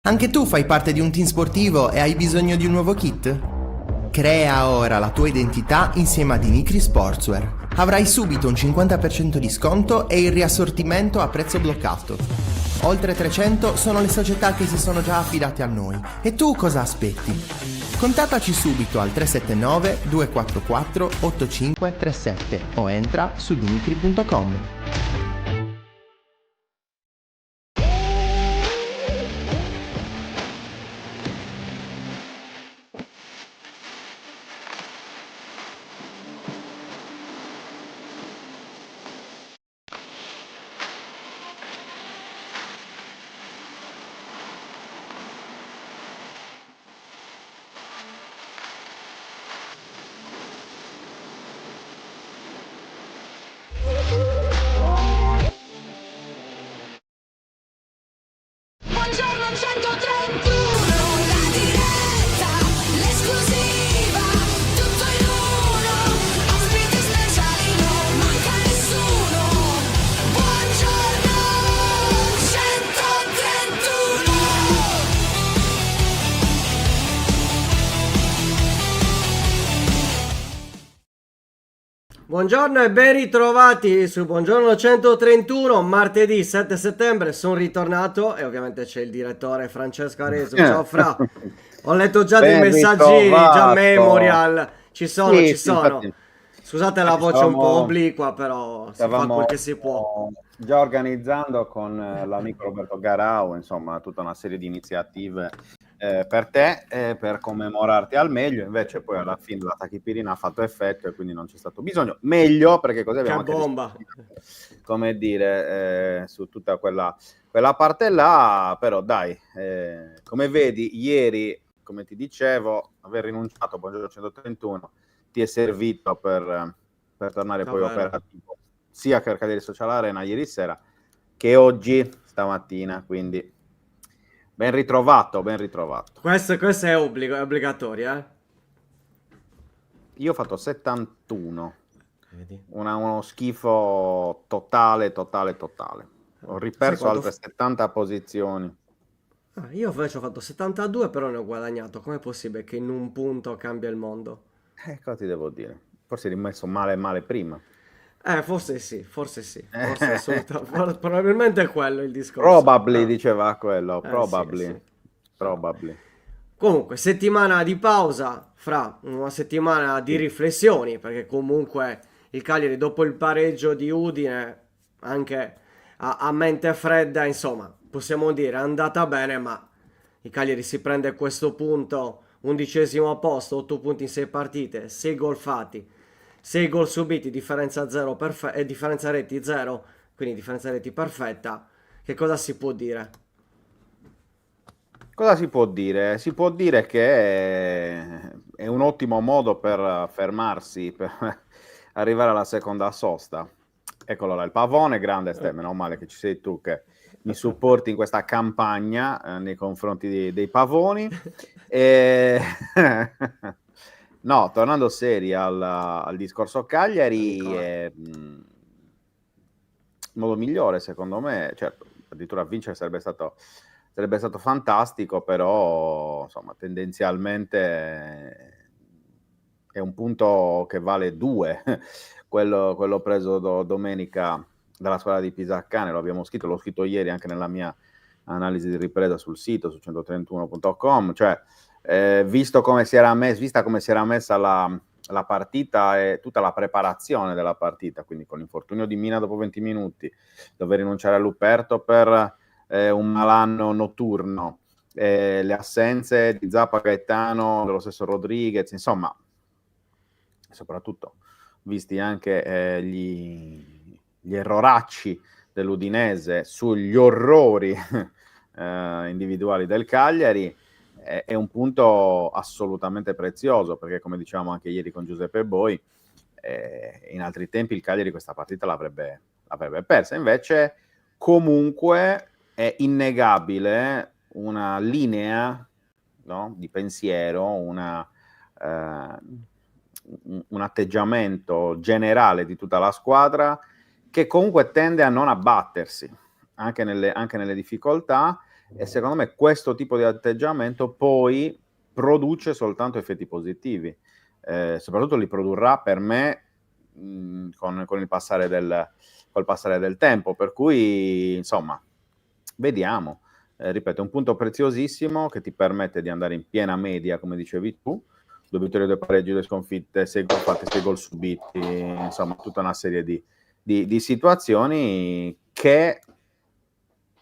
Anche tu fai parte di un team sportivo e hai bisogno di un nuovo kit? Crea ora la tua identità insieme ad Inicri Sportswear. Avrai subito un 50% di sconto e il riassortimento a prezzo bloccato. Oltre 300 sono le società che si sono già affidate a noi. E tu cosa aspetti? Contattaci subito al 379 244 8537 o entra su dimitri.com. Buongiorno 131, la diretta, l'esclusiva, tutto in uno, ospiti speciali, non manca nessuno. Buongiorno 131. Buongiorno e ben ritrovati su Buongiorno 131, martedì 7 settembre, sono ritornato e ovviamente c'è il direttore Francesco Aresu. Ciao Fra, ho letto già dei Ben messaggini, già ritrovato. memorial, ci sono, Sì, ci sì, sono. infatti Scusate la voce un po' stavamo, obliqua, però si fa stavamo quel che si può. già organizzando con l'amico Roberto Garau, insomma, tutta una serie di iniziative per te, per commemorarti al meglio. Invece poi alla fine la tachipirina ha fatto effetto e quindi non c'è stato bisogno. Meglio, perché così abbiamo Che anche bomba! come dire, su tutta quella parte là. Però dai, come vedi, ieri, come ti dicevo, aver rinunciato a Buongiorno 131 ti è servito per tornare poi Davvero. operativo sia per Cadere Social Arena ieri sera che oggi, stamattina, quindi ben ritrovato, ben ritrovato. Questo è è obbligatorio, eh? Io ho fatto 71, Vedi? uno schifo totale. Ho Sai riperso quanto altre 70 posizioni. Io invece ho fatto 72, però ne ho guadagnato. Com'è possibile che in un punto cambia il mondo? Cosa ti devo dire? Forse eri messo male prima. Forse sì, forse assolutamente, probabilmente è quello il discorso. Probably, Ah, diceva quello, sì, sì. Ah. probably. Comunque, settimana di pausa, Fra, una settimana di Sì. riflessioni, perché comunque il Cagliari dopo il pareggio di Udine, anche a mente fredda, insomma, possiamo dire è andata bene, ma il Cagliari si prende questo punto, 11° posto, 8 punti in 6 partite, 6 gol fatti, 6 gol subiti, differenza, e differenza reti 0, quindi differenza reti perfetta. Che cosa si può dire? Cosa si può dire? Si può dire che è un ottimo modo per fermarsi, per arrivare alla seconda sosta. Eccolo là, il pavone, grande Ste, meno male che ci sei tu che mi supporti in questa campagna nei confronti dei pavoni. E... No, tornando seri al discorso Cagliari, il modo migliore secondo me, certo, addirittura vincere sarebbe stato fantastico, però insomma tendenzialmente è un punto che vale 2, quello preso domenica dalla squadra di Pisacane. L'ho scritto ieri anche nella mia analisi di ripresa sul sito, su 131.com, cioè vista come si era messa la partita e tutta la preparazione della partita, quindi con l'infortunio di Mina dopo 20 minuti, dover rinunciare a Luperto per un malanno notturno, le assenze di Zappa, Gaetano, dello stesso Rodriguez, insomma, soprattutto visti anche gli erroracci dell'Udinese sugli orrori individuali del Cagliari, è un punto assolutamente prezioso, perché come dicevamo anche ieri con Giuseppe Boi, in altri tempi il Cagliari questa partita l'avrebbe persa. Invece comunque è innegabile una linea, no, di pensiero, un atteggiamento generale di tutta la squadra che comunque tende a non abbattersi anche nelle difficoltà, E secondo me questo tipo di atteggiamento poi produce soltanto effetti positivi, soprattutto li produrrà per me con col passare del tempo, per cui insomma, vediamo. Ripeto, è un punto preziosissimo che ti permette di andare in piena media, come dicevi tu, 2 vittorie, 2 pareggi, 2 sconfitte, 6 gol fatti, 6 gol subiti, insomma tutta una serie di situazioni che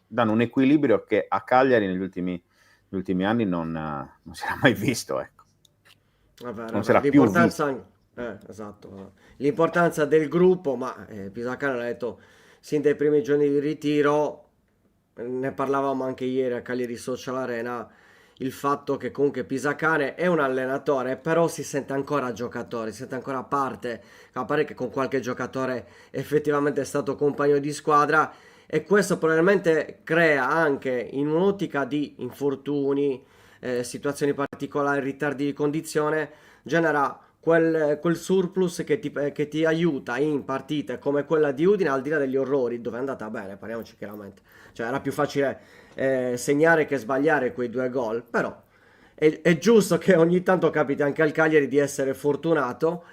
danno un equilibrio che a Cagliari negli ultimi anni non si era mai visto, ecco. Non si era più visto. Esatto. L'importanza del gruppo, ma Pisacane l'ha detto sin dai primi giorni di ritiro, ne parlavamo anche ieri a Cagliari Social Arena, il fatto che comunque Pisacane è un allenatore, però si sente ancora giocatore, si sente ancora parte, a pare che con qualche giocatore effettivamente è stato compagno di squadra, e questo probabilmente crea anche in un'ottica di infortuni, situazioni particolari, ritardi di condizione, genera quel surplus che ti aiuta in partite come quella di Udine, al di là degli orrori, dove è andata bene, parliamoci chiaramente. Cioè era più facile segnare che sbagliare quei 2 gol, però è giusto che ogni tanto capiti anche al Cagliari di essere fortunato,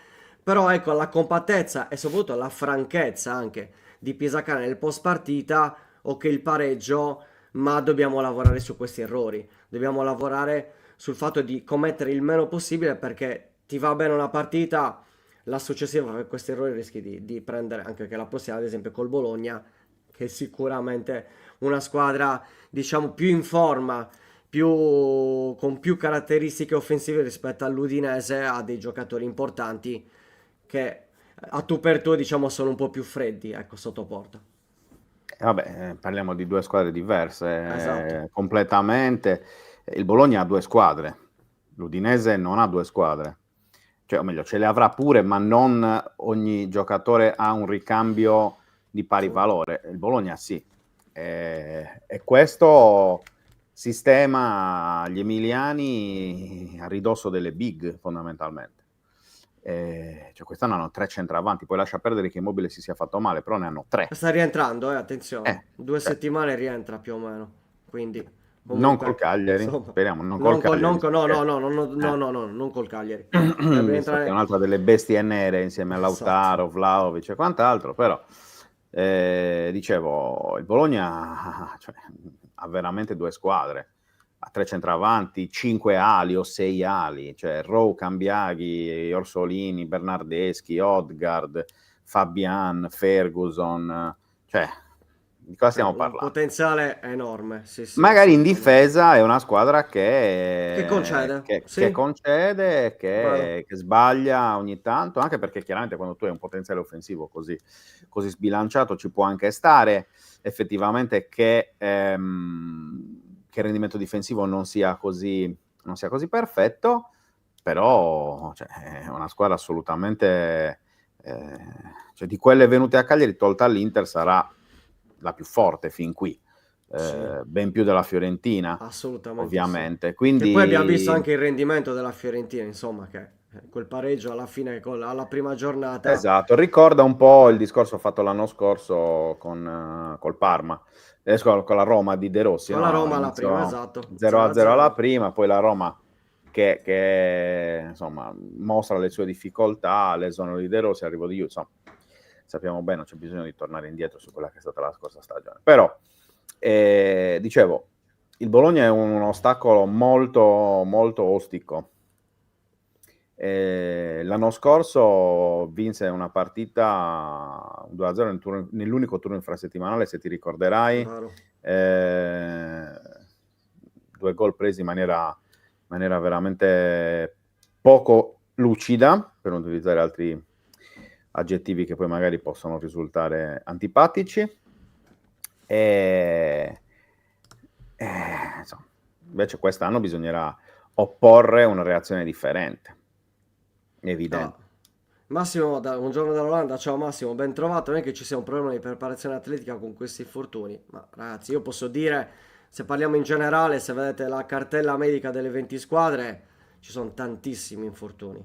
però ecco la compattezza e soprattutto la franchezza anche di Pisacane nel post partita, ok il pareggio, ma dobbiamo lavorare su questi errori, dobbiamo lavorare sul fatto di commettere il meno possibile, perché ti va bene una partita, la successiva per questi errori rischi di prendere, anche che la prossima ad esempio col Bologna, che è sicuramente una squadra diciamo più in forma, con più caratteristiche offensive rispetto all'Udinese, ha dei giocatori importanti che a tu per tu diciamo sono un po' più freddi, ecco, sotto porta. Vabbè, parliamo di 2 squadre diverse, Esatto. completamente. Il Bologna ha 2 squadre, l'Udinese non ha 2 squadre. Cioè, o meglio, ce le avrà pure, ma non ogni giocatore ha un ricambio di pari valore. Il Bologna sì. E questo sistema gli emiliani a ridosso delle big, fondamentalmente. Cioè quest'anno hanno 3 centravanti, poi lascia perdere che Immobile si sia fatto male, però ne hanno 3. Sta rientrando, attenzione. 2 Cioè, settimane rientra più o meno. Quindi, non col comunque, Cagliari, insomma, speriamo, non col non Cagliari. no, no, Perché, no, no, no, no, no, no, non col Cagliari. Dovrebbe visto che è entrare. un'altra delle bestie nere insieme a Esatto. Lautaro, Vlahovic e quant'altro, però dicevo, il Bologna cioè, ha veramente 2 squadre, ha 3 centravanti, 5 ali o 6 ali, cioè Rowe, Cambiaghi, Orsolini, Bernardeschi, Odgard, Fabian, Ferguson, cioè di cosa Cioè, stiamo un parlando? potenziale enorme, sì, sì, Magari in assolutamente. difesa è una squadra Che concede? che Sì, concede, vero. che sbaglia ogni tanto, anche perché chiaramente quando tu hai un potenziale offensivo così sbilanciato ci può anche stare effettivamente che il rendimento difensivo non sia così perfetto, però cioè, è una squadra assolutamente, cioè, di quelle venute a Cagliari, tolta l'Inter, sarà la più forte fin qui. Sì, Ben più della Fiorentina, assolutamente sì. ovviamente. Che poi abbiamo visto Quindi, anche il rendimento della Fiorentina, insomma, che quel pareggio alla fine, alla prima giornata, esatto, ricorda un po' il discorso fatto l'anno scorso col Parma, con la Roma di De Rossi, con la no? Roma alla prima, Iniziò esatto, 0-0 alla 0-0. prima, poi la Roma che insomma mostra le sue difficoltà, l'esonero di De Rossi, arrivo di Juve, insomma, sappiamo bene, non c'è bisogno di tornare indietro su quella che è stata la scorsa stagione. Però, dicevo, il Bologna è un ostacolo molto, molto ostico. L'anno scorso vinse una partita 2-0 nell'unico turno infrasettimanale, se ti ricorderai, Vero. 2 gol presi in maniera veramente poco lucida, per non utilizzare altri aggettivi che poi magari possono risultare antipatici. Insomma, invece quest'anno bisognerà opporre una reazione differente, Ah, evidente. Massimo, un giorno dall'Olanda, ciao Massimo, ben trovato. Non è che ci sia un problema di preparazione atletica con questi infortuni, ma ragazzi, io posso dire, se parliamo in generale, se vedete la cartella medica delle 20 squadre, ci sono tantissimi infortuni.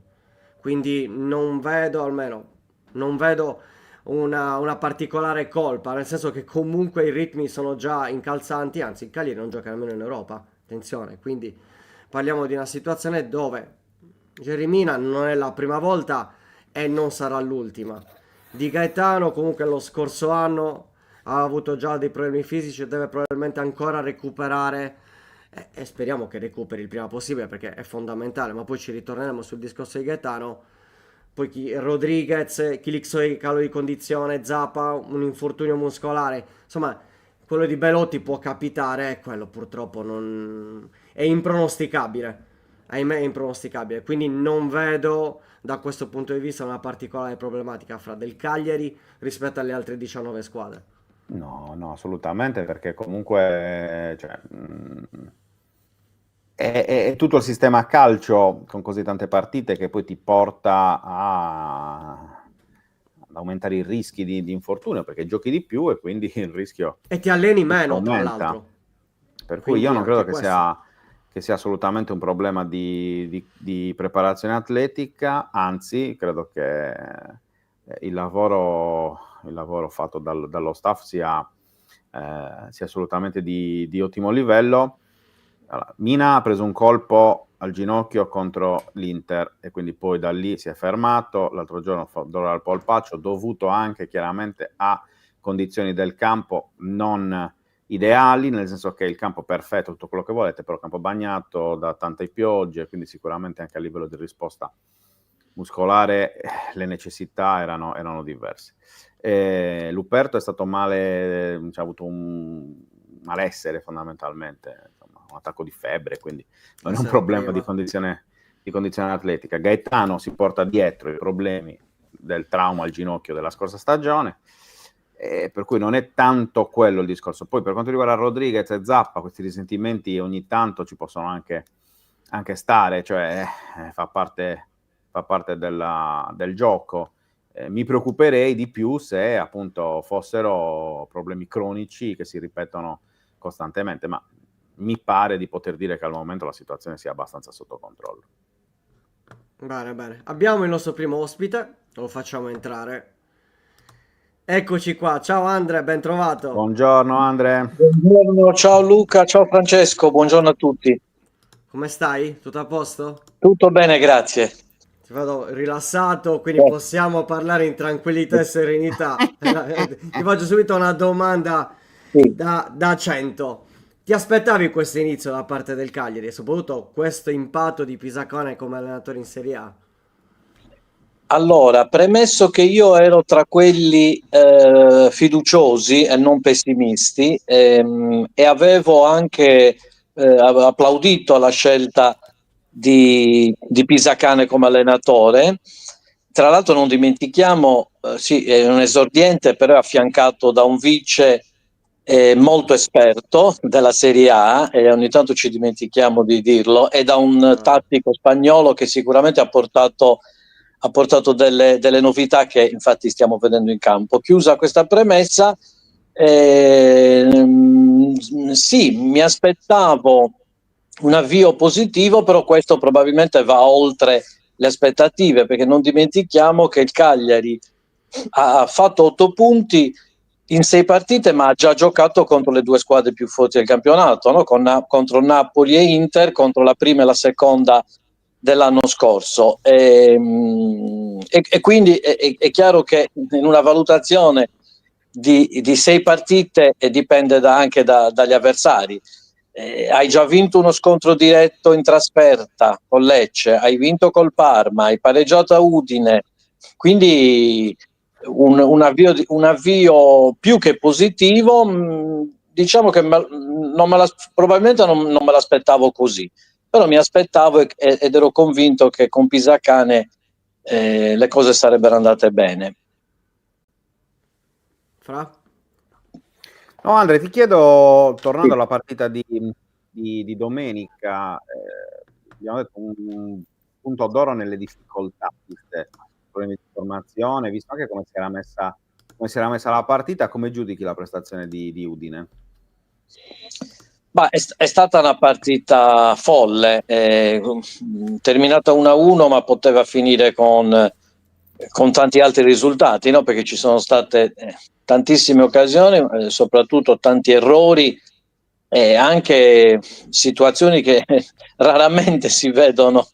Quindi non vedo, almeno, non vedo una particolare colpa, nel senso che comunque i ritmi sono già incalzanti, anzi il Cagliari non gioca nemmeno in Europa, attenzione, quindi parliamo di una situazione dove Jerry Mina non è la prima volta e non sarà l'ultima. Di Gaetano comunque lo scorso anno ha avuto già dei problemi fisici e deve probabilmente ancora recuperare e speriamo che recuperi il prima possibile perché è fondamentale, ma poi ci ritorneremo sul discorso di Gaetano. Poi Rodriguez, Kilixoi, calo di condizione, Zappa, un infortunio muscolare, insomma, quello di Belotti può capitare, quello purtroppo non è impronosticabile. Ahimè, è impronosticabile. Quindi non vedo da questo punto di vista una particolare problematica fra del Cagliari rispetto alle altre 19 squadre. No, no, assolutamente, perché comunque cioè, è tutto il sistema calcio con così tante partite che poi ti porta ad aumentare i rischi di infortunio, perché giochi di più e quindi il rischio E ti alleni meno, tra aumenta. l'altro. Per cui Quindi io non credo anche che questo. sia assolutamente un problema di preparazione atletica, anzi, credo che il lavoro fatto dallo staff sia assolutamente di ottimo livello. Allora, Mina ha preso un colpo al ginocchio contro l'Inter e quindi poi da lì si è fermato. L'altro giorno fa dolore al polpaccio, dovuto anche chiaramente a condizioni del campo non ideali, nel senso che il campo perfetto, tutto quello che volete, però campo bagnato da tante piogge, quindi sicuramente anche a livello di risposta muscolare le necessità erano diverse. Luperto è stato male, ha avuto un malessere fondamentalmente, insomma, un attacco di febbre, quindi non è un problema di condizione atletica. Gaetano si porta dietro i problemi del trauma al ginocchio della scorsa stagione, per cui non è tanto quello il discorso. Poi per quanto riguarda Rodriguez e Zappa, questi risentimenti ogni tanto ci possono anche stare, cioè fa parte del gioco. Mi preoccuperei di più se appunto fossero problemi cronici che si ripetono costantemente, ma mi pare di poter dire che al momento la situazione sia abbastanza sotto controllo. Bene, bene. Abbiamo il nostro primo ospite, lo facciamo entrare. Eccoci qua, ciao Andre, ben trovato. Buongiorno Andre. Buongiorno, ciao Luca, ciao Francesco, buongiorno a tutti. Come stai? Tutto a posto? Tutto bene, grazie. Ti vedo rilassato, quindi possiamo parlare in tranquillità e serenità. Ti faccio subito una domanda Sì. da 100. Ti aspettavi questo inizio da parte del Cagliari e soprattutto questo impatto di Pisacane come allenatore in Serie A? Allora, premesso che io ero tra quelli fiduciosi e non pessimisti e avevo anche applaudito alla scelta di Pisacane come allenatore. Tra l'altro non dimentichiamo, sì, è un esordiente, però è affiancato da un vice molto esperto della Serie A, e ogni tanto ci dimentichiamo di dirlo, e da un tattico spagnolo che sicuramente ha portato delle novità che infatti stiamo vedendo in campo. Chiusa questa premessa, sì, mi aspettavo un avvio positivo, però questo probabilmente va oltre le aspettative, perché non dimentichiamo che il Cagliari ha fatto 8 punti in 6 partite, ma ha già giocato contro le 2 squadre più forti del campionato, no? Contro Napoli e Inter, contro la prima e la seconda dell'anno scorso. E quindi è chiaro che in una valutazione di 6 partite dipende anche dagli avversari. Hai già vinto uno scontro diretto in trasferta con Lecce, hai vinto col Parma, hai pareggiato a Udine, quindi un avvio più che positivo. Diciamo che probabilmente non me l'aspettavo così, però mi aspettavo ed ero convinto che con Pisacane le cose sarebbero andate bene. Fra? No, Andre, ti chiedo, tornando alla partita di domenica, abbiamo detto un punto d'oro nelle difficoltà, problemi di formazione, visto anche come si era messa la partita. Come giudichi la prestazione di Udine? È stata una partita folle, terminata 1-1, ma poteva finire con con tanti altri risultati, no? Perché ci sono state tantissime occasioni, soprattutto tanti errori e anche situazioni che raramente si vedono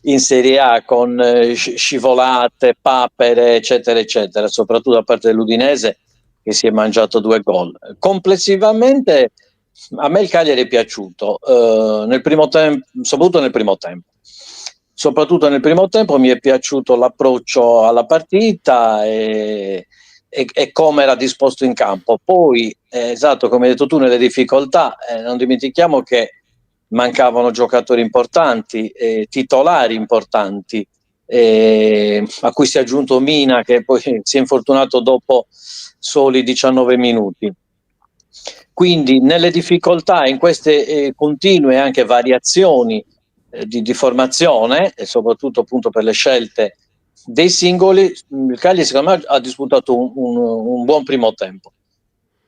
in Serie A, con scivolate, papere, eccetera, eccetera, soprattutto da parte dell'Udinese, che si è mangiato 2 gol. Complessivamente a me il Cagliari è piaciuto, nel primo tempo, soprattutto nel primo tempo. Soprattutto nel primo tempo mi è piaciuto l'approccio alla partita e come era disposto in campo. Poi, esatto, come hai detto tu, nelle difficoltà, non dimentichiamo che mancavano giocatori importanti, titolari importanti, a cui si è aggiunto Mina, che poi si è infortunato dopo soli 19 minuti. Quindi nelle difficoltà, in queste continue anche variazioni di formazione, e soprattutto appunto per le scelte dei singoli, il Cagliari secondo me ha disputato un buon primo tempo.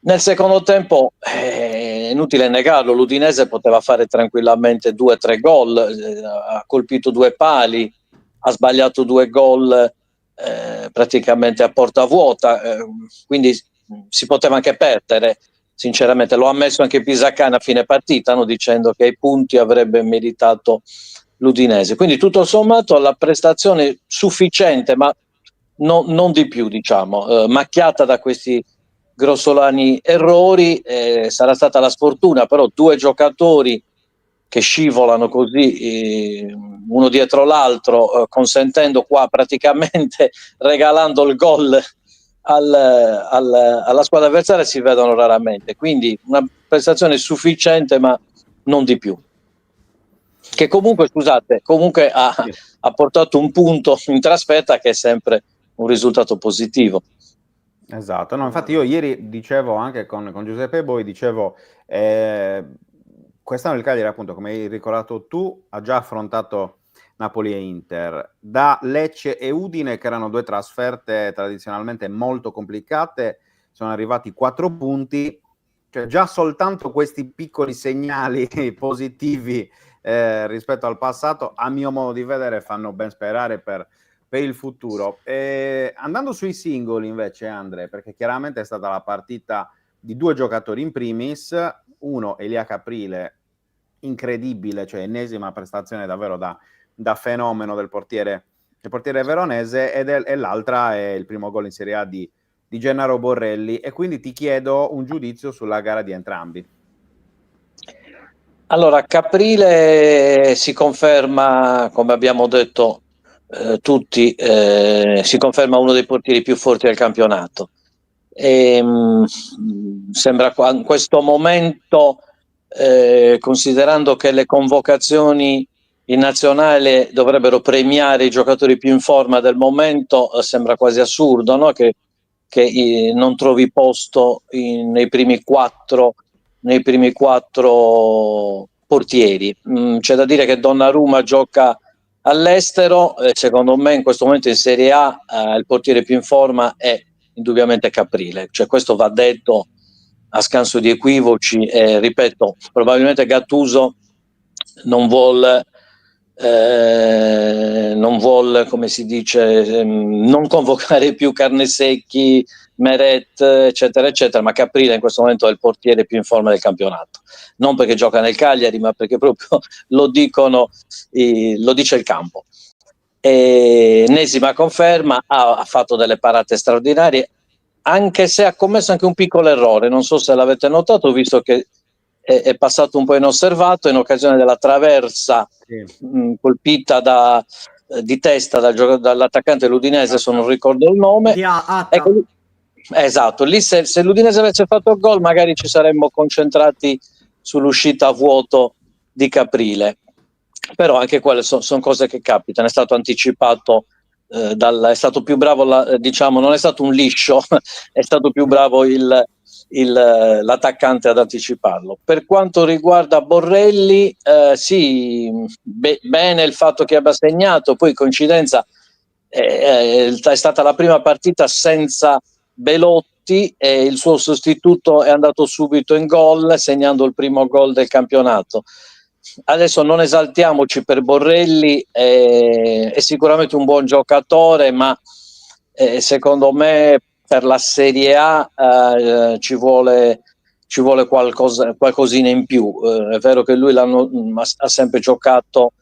Nel secondo tempo, è inutile negarlo, l'Udinese poteva fare tranquillamente 2-3 gol, ha colpito 2 pali, ha sbagliato 2 gol praticamente a porta vuota, quindi si poteva anche perdere. Sinceramente lo ha ammesso anche Pisacane a fine partita, no? Dicendo che ai punti avrebbe meritato l'Udinese. Quindi tutto sommato la prestazione sufficiente, ma non di più, diciamo, macchiata da questi grossolani errori. Sarà stata la sfortuna, però 2 giocatori che scivolano così uno dietro l'altro, consentendo qua praticamente regalando il gol alla squadra avversaria, si vedono raramente. Quindi una prestazione sufficiente, ma non di più, che comunque, scusate, comunque ha portato un punto in trasferta, che è sempre un risultato positivo. Esatto, no, infatti io ieri dicevo anche con Giuseppe Boi, dicevo, quest'anno il Cagliari, appunto, come hai ricordato tu, ha già affrontato Napoli e Inter. Da Lecce e Udine, che erano 2 trasferte tradizionalmente molto complicate, sono arrivati 4 punti, cioè già soltanto questi piccoli segnali positivi rispetto al passato, a mio modo di vedere, fanno ben sperare per il futuro. Andando sui singoli invece, Andre, perché chiaramente è stata la partita di 2 giocatori in primis, uno Elia Caprile, incredibile, cioè ennesima prestazione davvero da fenomeno del portiere veronese, e l'altra è il primo gol in Serie A di Gennaro Borrelli, e quindi ti chiedo un giudizio sulla gara di entrambi. Allora, Caprile si conferma, come abbiamo detto tutti, si conferma uno dei portieri più forti del campionato. Sembra in questo momento, considerando che le convocazioni in nazionale dovrebbero premiare i giocatori più in forma del momento, sembra quasi assurdo, no? che non trovi posto nei primi quattro portieri. C'è da dire che Donnarumma gioca all'estero, secondo me in questo momento in Serie A il portiere più in forma è indubbiamente Caprile, cioè questo va detto a scanso di equivoci, e ripeto, probabilmente Gattuso non vuol, come si dice, non convocare più Carnesecchi, Meret, eccetera eccetera, ma Caprile in questo momento è il portiere più in forma del campionato, non perché gioca nel Cagliari, ma perché proprio lo dice il campo. Ennesima conferma, ha fatto delle parate straordinarie, anche se ha commesso anche un piccolo errore, non so se l'avete notato, visto che è passato un po' inosservato in occasione della traversa colpita di testa dall'attaccante dell'Udinese, se non ricordo il nome. Ecco, esatto, lì se l'Udinese avesse fatto il gol magari ci saremmo concentrati sull'uscita a vuoto di Caprile, però anche quelle sono cose che capitano. È stato anticipato, è stato più bravo, diciamo, non è stato un liscio, è stato più bravo l'attaccante ad anticiparlo. Per quanto riguarda Borrelli, sì, bene il fatto che abbia segnato, poi coincidenza è stata la prima partita senza Belotti e il suo sostituto è andato subito in gol, segnando il primo gol del campionato. Adesso non esaltiamoci per Borrelli, è sicuramente un buon giocatore, ma Secondo me per la Serie A ci vuole qualcosina in più. È vero che lui ha sempre giocato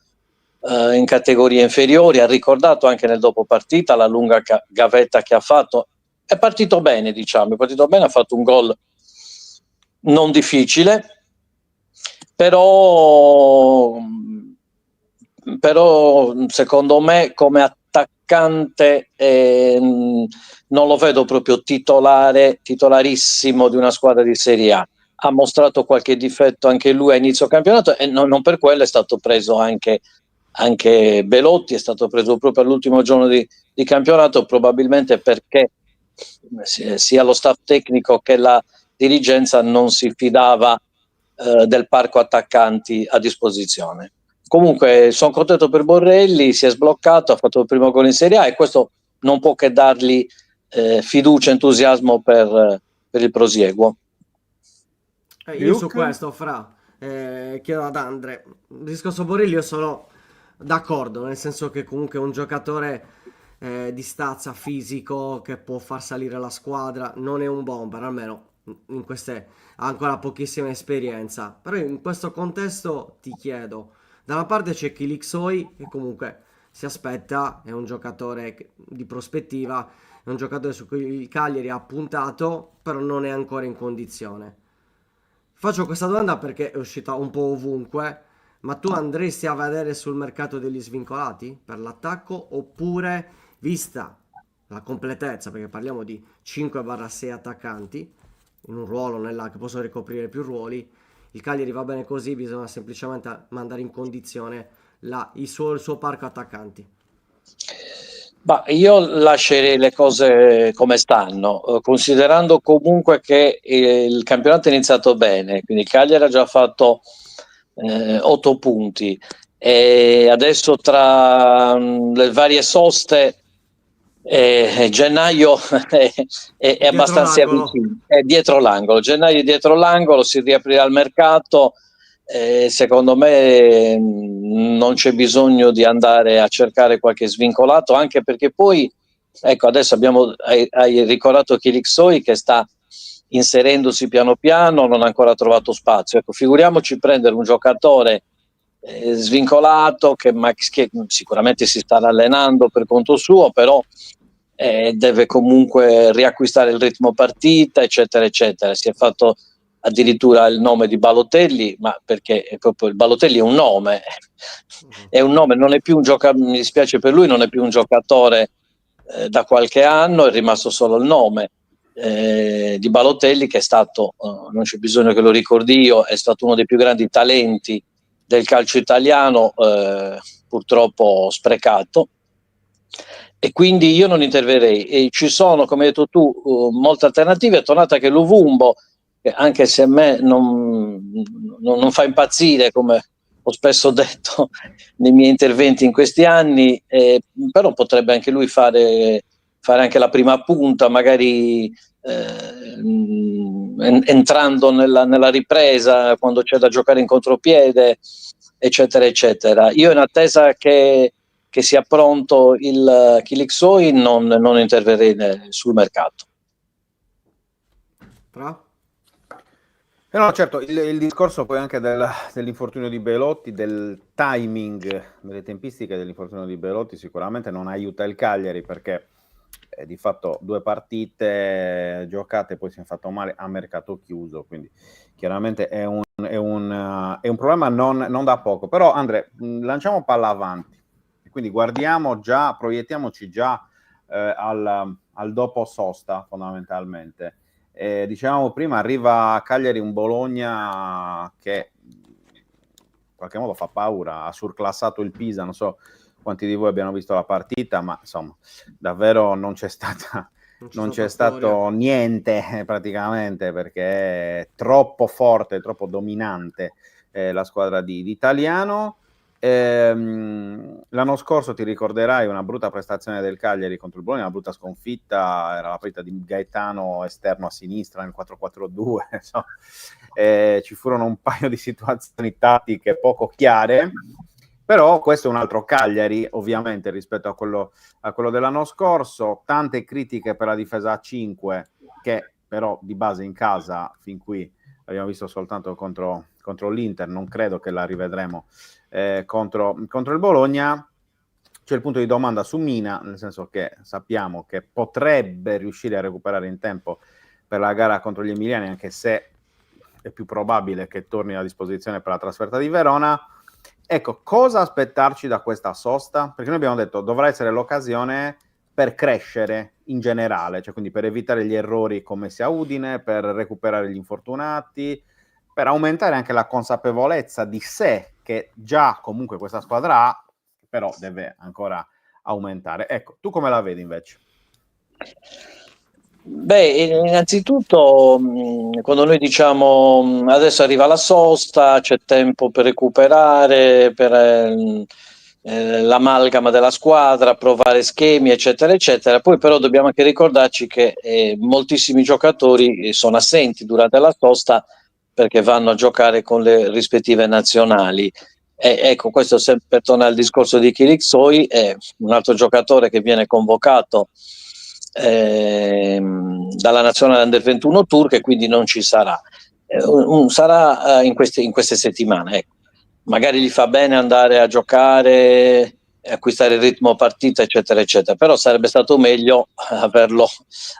in categorie inferiori, ha ricordato anche nel dopo partita la lunga gavetta che ha fatto. È partito bene, ha fatto un gol non difficile, però secondo me come attaccante non lo vedo proprio titolarissimo di una squadra di Serie A. Ha mostrato qualche difetto anche lui a inizio campionato e non per quello è stato preso anche Belotti, è stato preso proprio all'ultimo giorno di campionato, probabilmente perché sia lo staff tecnico che la dirigenza non si fidava del parco attaccanti a disposizione. Comunque sono contento per Borrelli, si è sbloccato, ha fatto il primo gol in Serie A e questo non può che dargli fiducia, entusiasmo per il prosieguo. Io su questo, chiedo ad Andre, il discorso Borrelli io sono d'accordo, nel senso che comunque è un giocatore di stazza, fisico, che può far salire la squadra, non è un bomber, almeno in queste ha ancora pochissima esperienza, però in questo contesto ti chiedo, da una parte c'è Kilixoi che comunque si aspetta, è un giocatore di prospettiva, è un giocatore su cui il Cagliari ha puntato, però non è ancora in condizione. Faccio questa domanda perché è uscita un po' ovunque, ma tu andresti a vedere sul mercato degli svincolati per l'attacco oppure, vista la completezza, perché parliamo di 5-6 attaccanti, in un ruolo che possono ricoprire più ruoli, il Cagliari va bene così, bisogna semplicemente mandare in condizione il suo parco attaccanti. Io lascerei le cose come stanno, considerando comunque che il campionato è iniziato bene, quindi il Cagliari ha già fatto 8 punti e adesso tra le varie soste gennaio è abbastanza vicino, è dietro l'angolo, gennaio è dietro l'angolo, si riaprirà il mercato. Secondo me non c'è bisogno di andare a cercare qualche svincolato, anche perché poi ecco, adesso hai ricordato Kilixoi che sta inserendosi piano piano, non ha ancora trovato spazio. Ecco, figuriamoci prendere un giocatore svincolato che sicuramente si sta allenando per conto suo, però deve comunque riacquistare il ritmo partita, eccetera eccetera. Si è fatto addirittura il nome di Balotelli, ma perché proprio il Balotelli è un nome, non è più un giocatore, mi dispiace per lui, non è più un giocatore da qualche anno, è rimasto solo il nome di Balotelli, che è stato, non c'è bisogno che lo ricordi io, è stato uno dei più grandi talenti del calcio italiano, purtroppo sprecato. E quindi io non interverrei, e ci sono, come hai detto tu, molte alternative. È tornata che Luvumbo, anche se a me non fa impazzire, come ho spesso detto nei miei interventi in questi anni, però potrebbe anche lui fare anche la prima punta, magari entrando nella ripresa quando c'è da giocare in contropiede, eccetera eccetera. Io in attesa che sia pronto il Kilixoi non interverrei sul mercato. No, certo, il discorso poi anche dell'infortunio di Belotti, del timing, delle tempistiche dell'infortunio di Belotti sicuramente non aiuta il Cagliari, perché di fatto 2 partite giocate, poi si è fatto male a mercato chiuso, quindi chiaramente è un problema non da poco. Però Andre, lanciamo palla avanti, quindi proiettiamoci già al dopo sosta fondamentalmente. Dicevamo prima, arriva a Cagliari un Bologna che in qualche modo fa paura, ha surclassato il Pisa, non so quanti di voi abbiano visto la partita, ma insomma davvero non c'è stato niente praticamente, perché è troppo forte, troppo dominante la squadra di Italiano. L'anno scorso ti ricorderai una brutta prestazione del Cagliari contro il Bologna, una brutta sconfitta, era la partita di Gaetano esterno a sinistra nel 4-4-2, ci furono un paio di situazioni tattiche poco chiare, Però questo è un altro Cagliari, ovviamente, rispetto a quello dell'anno scorso. Tante critiche per la difesa a 5, che però di base in casa, fin qui, abbiamo visto soltanto contro l'Inter, non credo che la rivedremo contro il Bologna. C'è il punto di domanda su Mina, nel senso che sappiamo che potrebbe riuscire a recuperare in tempo per la gara contro gli emiliani, anche se è più probabile che torni a disposizione per la trasferta di Verona. Ecco, cosa aspettarci da questa sosta? Perché noi abbiamo detto dovrà essere l'occasione per crescere in generale, cioè quindi per evitare gli errori commessi a Udine, per recuperare gli infortunati, per aumentare anche la consapevolezza di sé, che già comunque questa squadra ha, però deve ancora aumentare. Ecco, tu come la vedi invece? Beh, innanzitutto quando noi diciamo adesso arriva la sosta, c'è tempo per recuperare, per l'amalgama della squadra, provare schemi, eccetera, eccetera. Poi però dobbiamo anche ricordarci che moltissimi giocatori sono assenti durante la sosta perché vanno a giocare con le rispettive nazionali. Ecco, questo sempre torna al discorso di Kiriksoy, è un altro giocatore che viene convocato dalla nazionale Under 21 turca e quindi non ci sarà. Sarà in queste settimane. Ecco. Magari gli fa bene andare a giocare, acquistare il ritmo partita, eccetera, eccetera. Però sarebbe stato meglio averlo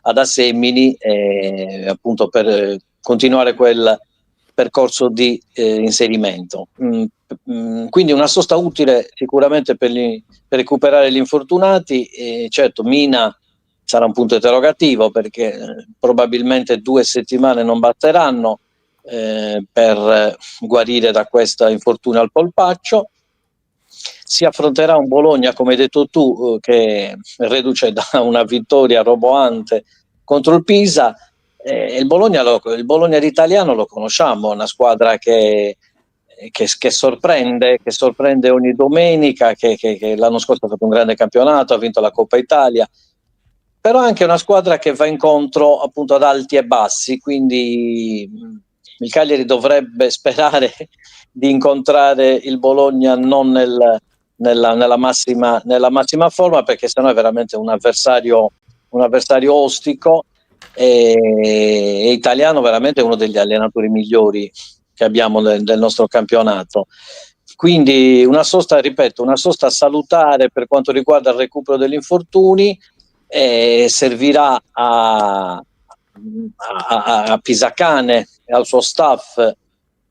ad Assemini appunto per continuare quel percorso di inserimento. Quindi una sosta utile sicuramente per recuperare gli infortunati. Certo, Mina sarà un punto interrogativo perché probabilmente 2 settimane non basteranno per guarire da questo infortunio al polpaccio. Si affronterà un Bologna, come hai detto tu, che è reduce da una vittoria roboante contro il Pisa. Il Bologna italiano lo conosciamo, una squadra che sorprende ogni domenica, che l'anno scorso ha fatto un grande campionato, ha vinto la Coppa Italia, però anche una squadra che va incontro appunto ad alti e bassi, quindi il Cagliari dovrebbe sperare di incontrare il Bologna non nella massima forma, perché sennò è veramente un avversario ostico e italiano, veramente uno degli allenatori migliori che abbiamo del nostro campionato. Quindi una sosta salutare per quanto riguarda il recupero degli infortuni, servirà a Pisacane e al suo staff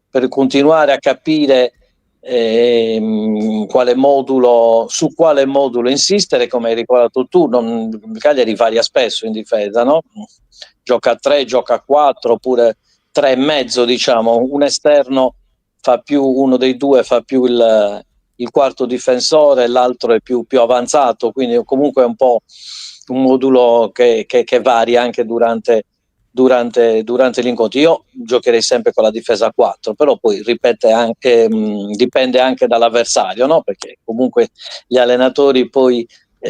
per continuare a capire su quale modulo insistere. Come hai ricordato tu, il Cagliari varia spesso in difesa, no? Gioca a 3, gioca a 4 oppure 3,5, diciamo. Un esterno uno dei due fa più il quarto difensore, l'altro è più avanzato, quindi comunque è un po' un modulo che varia anche durante l'incontro. Io giocherei sempre con la difesa a 4, però poi dipende anche dall'avversario, no? Perché comunque gli allenatori poi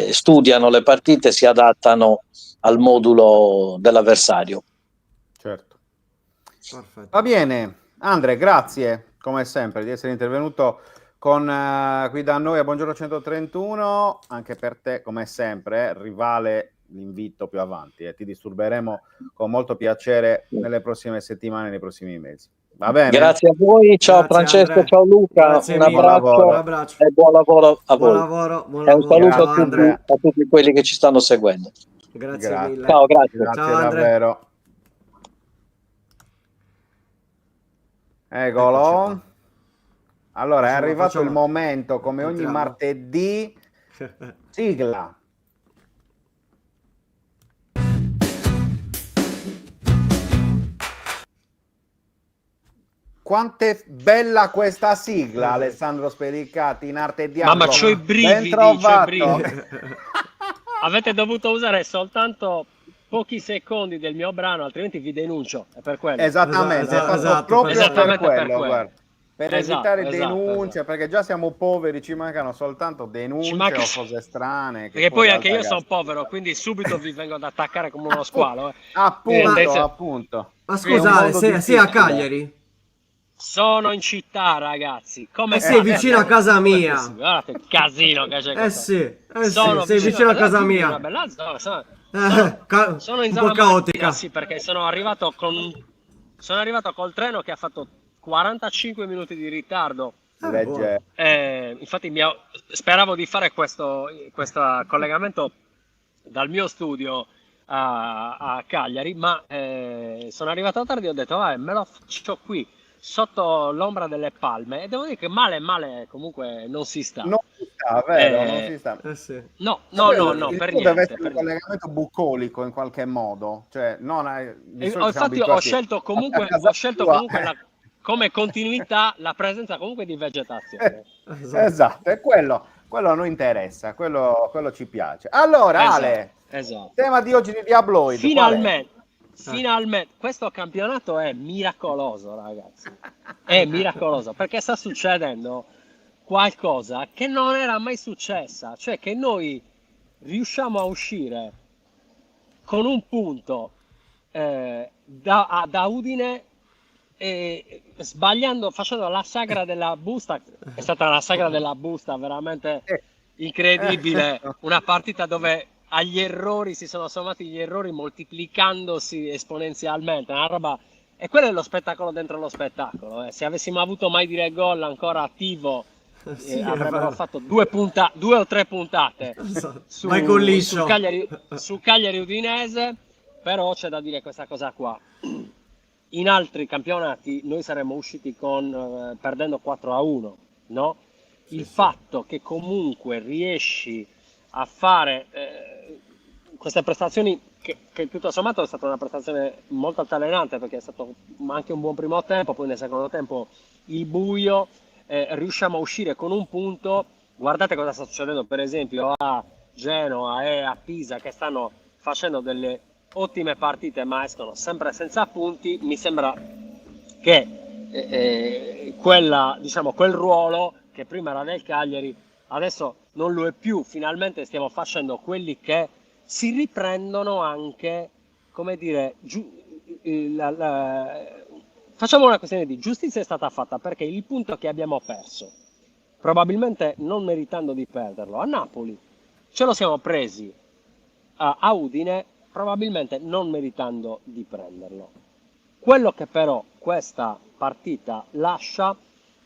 studiano le partite, si adattano al modulo dell'avversario. Certo. Perfetto. Va bene, Andre, grazie come sempre di essere intervenuto qui da noi a Buongiorno 131, anche per te come sempre rivale l'invito più avanti, ti disturberemo con molto piacere nelle prossime settimane, nei prossimi mesi. Va bene? Grazie a voi, ciao Grazie, Francesco, Andre. ciao Luca, Grazie un mille. abbraccio, Un abbraccio. e buon lavoro a Buon voi. lavoro, buon E un lavoro. saluto Ciao, a tutti quelli che ci stanno seguendo. Grazie mille. Ciao, grazie. Grazie Ciao, Andre. davvero. Eccoci Eccolo. qua. Allora, è arrivato Facciamo. il momento, come ogni Entriamo. martedì, sigla. Quanto è bella questa sigla, Alessandro Spedicati, in arte diavolo. Mamma, c'ho i brividi, Ben trovato. brividi. Avete dovuto usare soltanto pochi secondi del mio brano, altrimenti vi denuncio. È per quello. Esattamente, è fatto Esatto, proprio esattamente per quello, per quello. guarda. Per Esatto, evitare esatto, denunce, esatto. perché già siamo poveri, ci mancano soltanto denunce Ci manca- o cose strane. che Perché poi anche io realtà sono povero, quindi subito vi vengo ad attaccare come uno squalo. Appunto, Tendenza- appunto. Ma È un scusa, modo sei a difficile. Cagliari? Sono in città, ragazzi. Come Sei vicino a casa mia. Guardate il casino che c'è. Sì, sei vicino a casa mia. Una bella zona. Sono in Un zona po' caotica. macchina, sì, perché sono arrivato col treno che ha fatto 45 minuti di ritardo. Legge. Infatti speravo di fare questo collegamento dal mio studio a Cagliari, ma sono arrivato tardi e ho detto, me lo faccio qui, sotto l'ombra delle palme, e devo dire che male comunque non si sta. Non si sta, vero? Non si sta. Sì. No, Il per tuo deve niente. essere un collegamento bucolico in qualche modo. Cioè, non hai, di solito siamo Infatti ho abituati scelto comunque, a casa tua. come continuità la presenza comunque di vegetazione. Esatto, è quello a noi interessa, quello ci piace. Allora, Ale, Esatto. tema di oggi di Diabloid. qual è? Finalmente, questo campionato è miracoloso, ragazzi. È miracoloso perché sta succedendo qualcosa che non era mai successa, cioè che noi riusciamo a uscire con un punto da Udine, sbagliando, facendo la sagra della busta. È stata la sagra della busta veramente incredibile, una partita dove agli errori si sono sommati gli errori moltiplicandosi esponenzialmente, una roba. E quello è lo spettacolo dentro lo spettacolo. Se avessimo avuto mai dire gol ancora attivo, Sì, avrebbero fatto 2 o 3 puntate Vai con liscio. su Cagliari Udinese, però c'è da dire questa cosa qua. In altri campionati noi saremmo usciti perdendo 4-1, no? Il fatto che comunque riesci a fare queste prestazioni, che tutto sommato è stata una prestazione molto altalenante, perché è stato anche un buon primo tempo, poi nel secondo tempo il buio, riusciamo a uscire con un punto. Guardate cosa sta succedendo per esempio a Genoa e a Pisa, che stanno facendo delle ottime partite ma escono sempre senza punti. Mi sembra che quel ruolo che prima era del Cagliari adesso non lo è più. Finalmente stiamo facendo quelli che si riprendono anche, come dire, facciamo una questione di giustizia. È stata fatta, perché il punto che abbiamo perso, probabilmente non meritando di perderlo, a Napoli, ce lo siamo presi a Udine, probabilmente non meritando di prenderlo. Quello che però questa partita lascia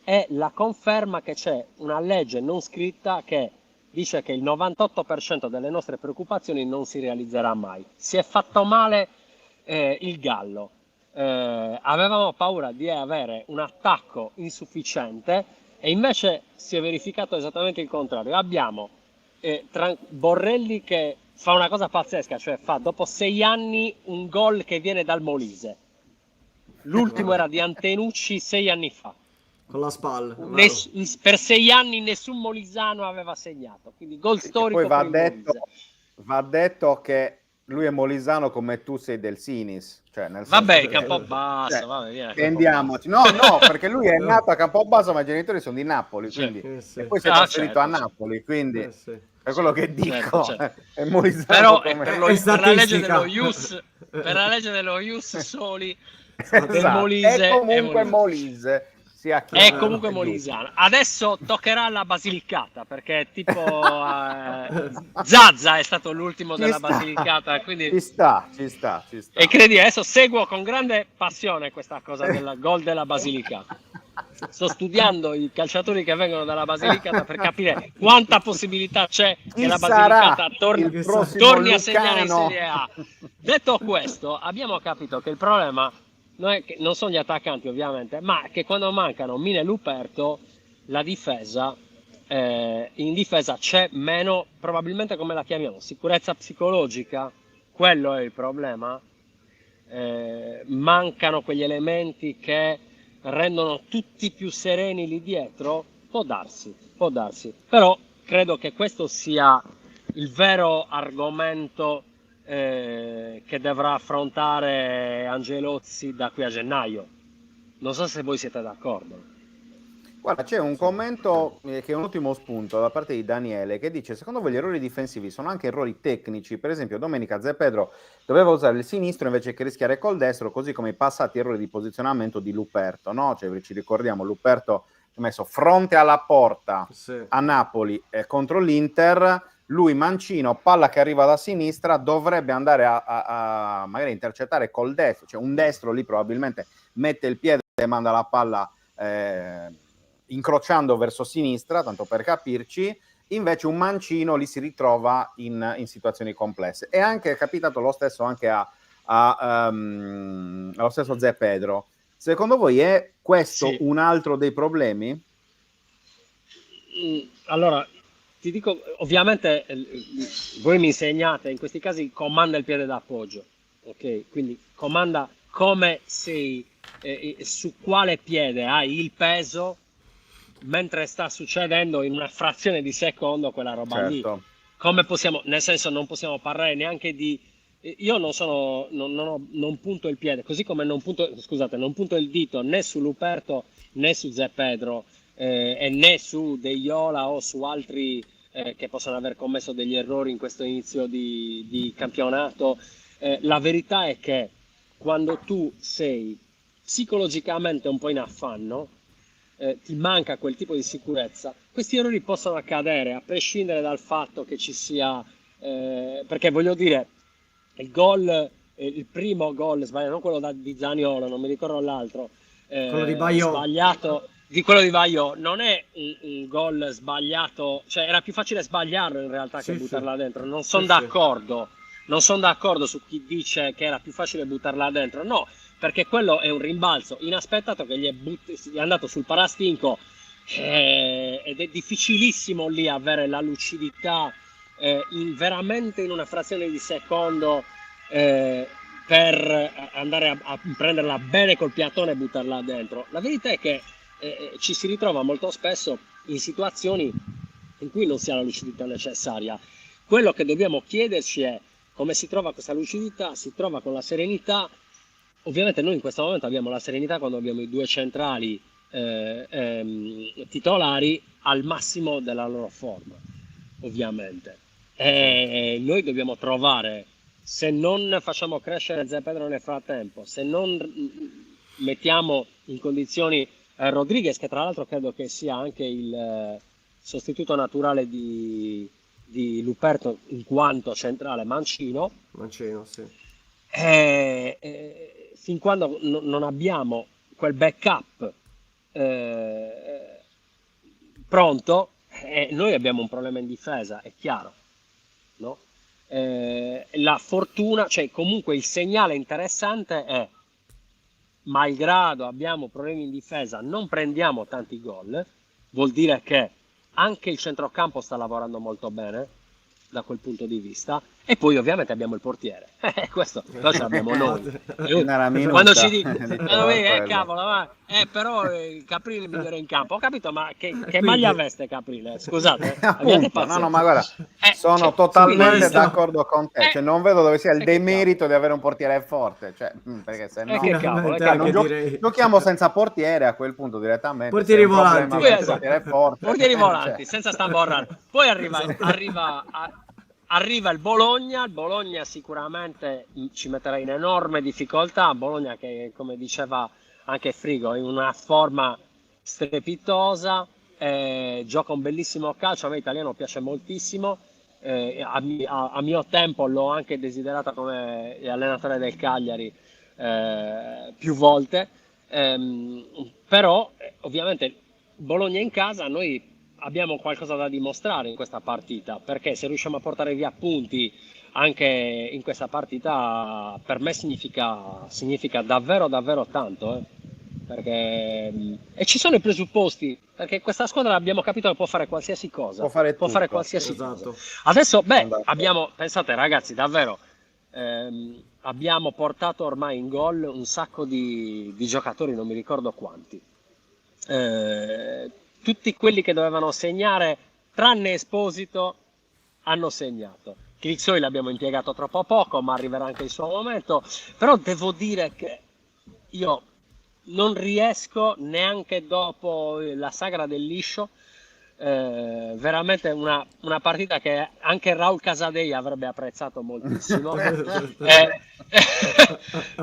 è la conferma che c'è una legge non scritta che dice che il 98% delle nostre preoccupazioni non si realizzerà mai. Si è fatto male il Gallo. Avevamo paura di avere un attacco insufficiente e invece si è verificato esattamente il contrario. Abbiamo Borrelli che fa una cosa pazzesca, cioè fa dopo 6 anni un gol che viene dal Molise. L'ultimo era di Antenucci 6 anni fa. Con la spalla. Per 6 anni nessun molisano aveva segnato, quindi gol storico. Poi per il va detto che lui è molisano come tu sei del Sinis. Cioè, nel vabbè, senso Campobasso, cioè, vabbè, viene Intendiamoci. No, perché lui è nato a Campobasso, ma i genitori sono di Napoli, quindi sì. e poi si è trasferito a certo. Napoli, quindi Sì. è quello che dico. Certo. È molisano Però come... per È la legge statistica. dello Ius Soli del Esatto. Molise È comunque è Molise. Sia è chiaro. comunque molisano. Adesso toccherà la Basilicata, perché tipo Zazza è stato l'ultimo della Basilicata, quindi Ci sta. e credi, adesso seguo con grande passione questa cosa del gol della Basilicata. Sto studiando i calciatori che vengono dalla Basilicata per capire quanta possibilità c'è che la Basilicata torni a segnare in Serie A. Detto questo, abbiamo capito che il problema non sono gli attaccanti ovviamente, ma che quando mancano Mina e Luperto, la difesa, in difesa c'è meno, probabilmente, come la chiamiamo, sicurezza psicologica. Quello è il problema. Mancano quegli elementi che rendono tutti più sereni lì dietro. Può darsi, però credo che questo sia il vero argomento che dovrà affrontare Angelozzi da qui a gennaio. Non so se voi siete d'accordo. Guarda, c'è un commento che è un ottimo spunto da parte di Daniele che dice: secondo voi gli errori difensivi sono anche errori tecnici? Per esempio domenica Zé Pedro doveva usare il sinistro invece che rischiare col destro, così come i passati errori di posizionamento di Luperto, no? Cioè, ci ricordiamo, Luperto ha messo fronte alla porta Sì. a Napoli contro l'Inter, lui mancino, palla che arriva da sinistra, dovrebbe andare a magari intercettare col destro, cioè un destro lì probabilmente mette il piede e manda la palla incrociando verso sinistra, tanto per capirci. Invece un mancino lì si ritrova in situazioni complesse. È anche capitato lo stesso anche allo stesso Zé Pedro. Secondo voi è questo Sì. un altro dei problemi? Allora, ti dico, ovviamente voi mi insegnate, in questi casi comanda il piede d'appoggio, ok? Quindi comanda come sei, su quale piede hai il peso mentre sta succedendo in una frazione di secondo quella roba lì. Certo. Come possiamo, nel senso non possiamo parlare neanche di... Io non punto il piede, così come non punto il dito né su Luperto né su Zé Pedro e né su De Iola o su altri che possono aver commesso degli errori in questo inizio di campionato. La verità è che quando tu sei psicologicamente un po' in affanno, ti manca quel tipo di sicurezza, questi errori possono accadere a prescindere dal fatto che ci sia, perché voglio dire, il primo gol sbagliato, non quello di Zaniolo, non mi ricordo l'altro, Quello di Baggio. sbagliato, di quello di Baggio, non è un gol sbagliato, cioè era più facile sbagliarlo in realtà che Sì, buttarla sì. dentro, non sono Sì, d'accordo. Non sono d'accordo su chi dice che era più facile buttarla dentro, no, perché quello è un rimbalzo inaspettato che gli è andato sul parastinco ed è difficilissimo lì avere la lucidità veramente in una frazione di secondo per andare a prenderla bene col piattone e buttarla dentro. La verità è che ci si ritrova molto spesso in situazioni in cui non si ha la lucidità necessaria. Quello che dobbiamo chiederci è come si trova questa lucidità. Si trova con la serenità. Ovviamente noi in questo momento abbiamo la serenità quando abbiamo i due centrali titolari al massimo della loro forma, ovviamente. E noi dobbiamo trovare, se non facciamo crescere Zé Pedro nel frattempo, se non mettiamo in condizioni Rodriguez, che tra l'altro credo che sia anche il sostituto naturale di Luperto in quanto centrale mancino, Sì. fin quando non abbiamo quel backup pronto, noi abbiamo un problema in difesa, è chiaro, no? La fortuna, cioè comunque il segnale interessante è, malgrado abbiamo problemi in difesa, non prendiamo tanti gol, vuol dire che anche il centrocampo sta lavorando molto bene da quel punto di vista, e poi ovviamente abbiamo il portiere. Questo lo abbiamo noi. Una minuta, Quando ci dicono, diciamo quello. cavolo, però Caprile è il migliore in campo. Ho capito, ma che maglia veste Caprile? Scusate, abbiate Appunto, pazienza. no, ma guarda, sono Cioè, totalmente questo- d'accordo con te, cioè non vedo dove sia il che demerito di avere un portiere forte, cioè, perché se no che cavolo, Finalmente che anche non direi. giochiamo senza portiere a quel punto direttamente. Portieri se è un problema volanti. avere un portiere forte, Portieri volanti, cioè, senza stamborrare. Poi arriva il Bologna sicuramente ci metterà in enorme difficoltà. Bologna che, come diceva anche Frigo, è in una forma strepitosa, gioca un bellissimo calcio, a me italiano piace moltissimo, a mio tempo l'ho anche desiderata come allenatore del Cagliari più volte, però ovviamente Bologna in casa noi abbiamo qualcosa da dimostrare in questa partita, perché se riusciamo a portare via punti anche in questa partita, per me significa davvero davvero tanto, perché e ci sono i presupposti, perché questa squadra abbiamo capito che può fare qualsiasi cosa, Può fare tutto. qualsiasi cosa. Esatto. Adesso Andate. pensate ragazzi, davvero abbiamo portato ormai in gol un sacco di giocatori, non mi ricordo quanti, tutti quelli che dovevano segnare, tranne Esposito, hanno segnato. Clixoi l'abbiamo impiegato troppo poco, ma arriverà anche il suo momento. Però devo dire che io non riesco neanche dopo la sagra del liscio. Veramente una partita che anche Raul Casadei avrebbe apprezzato moltissimo.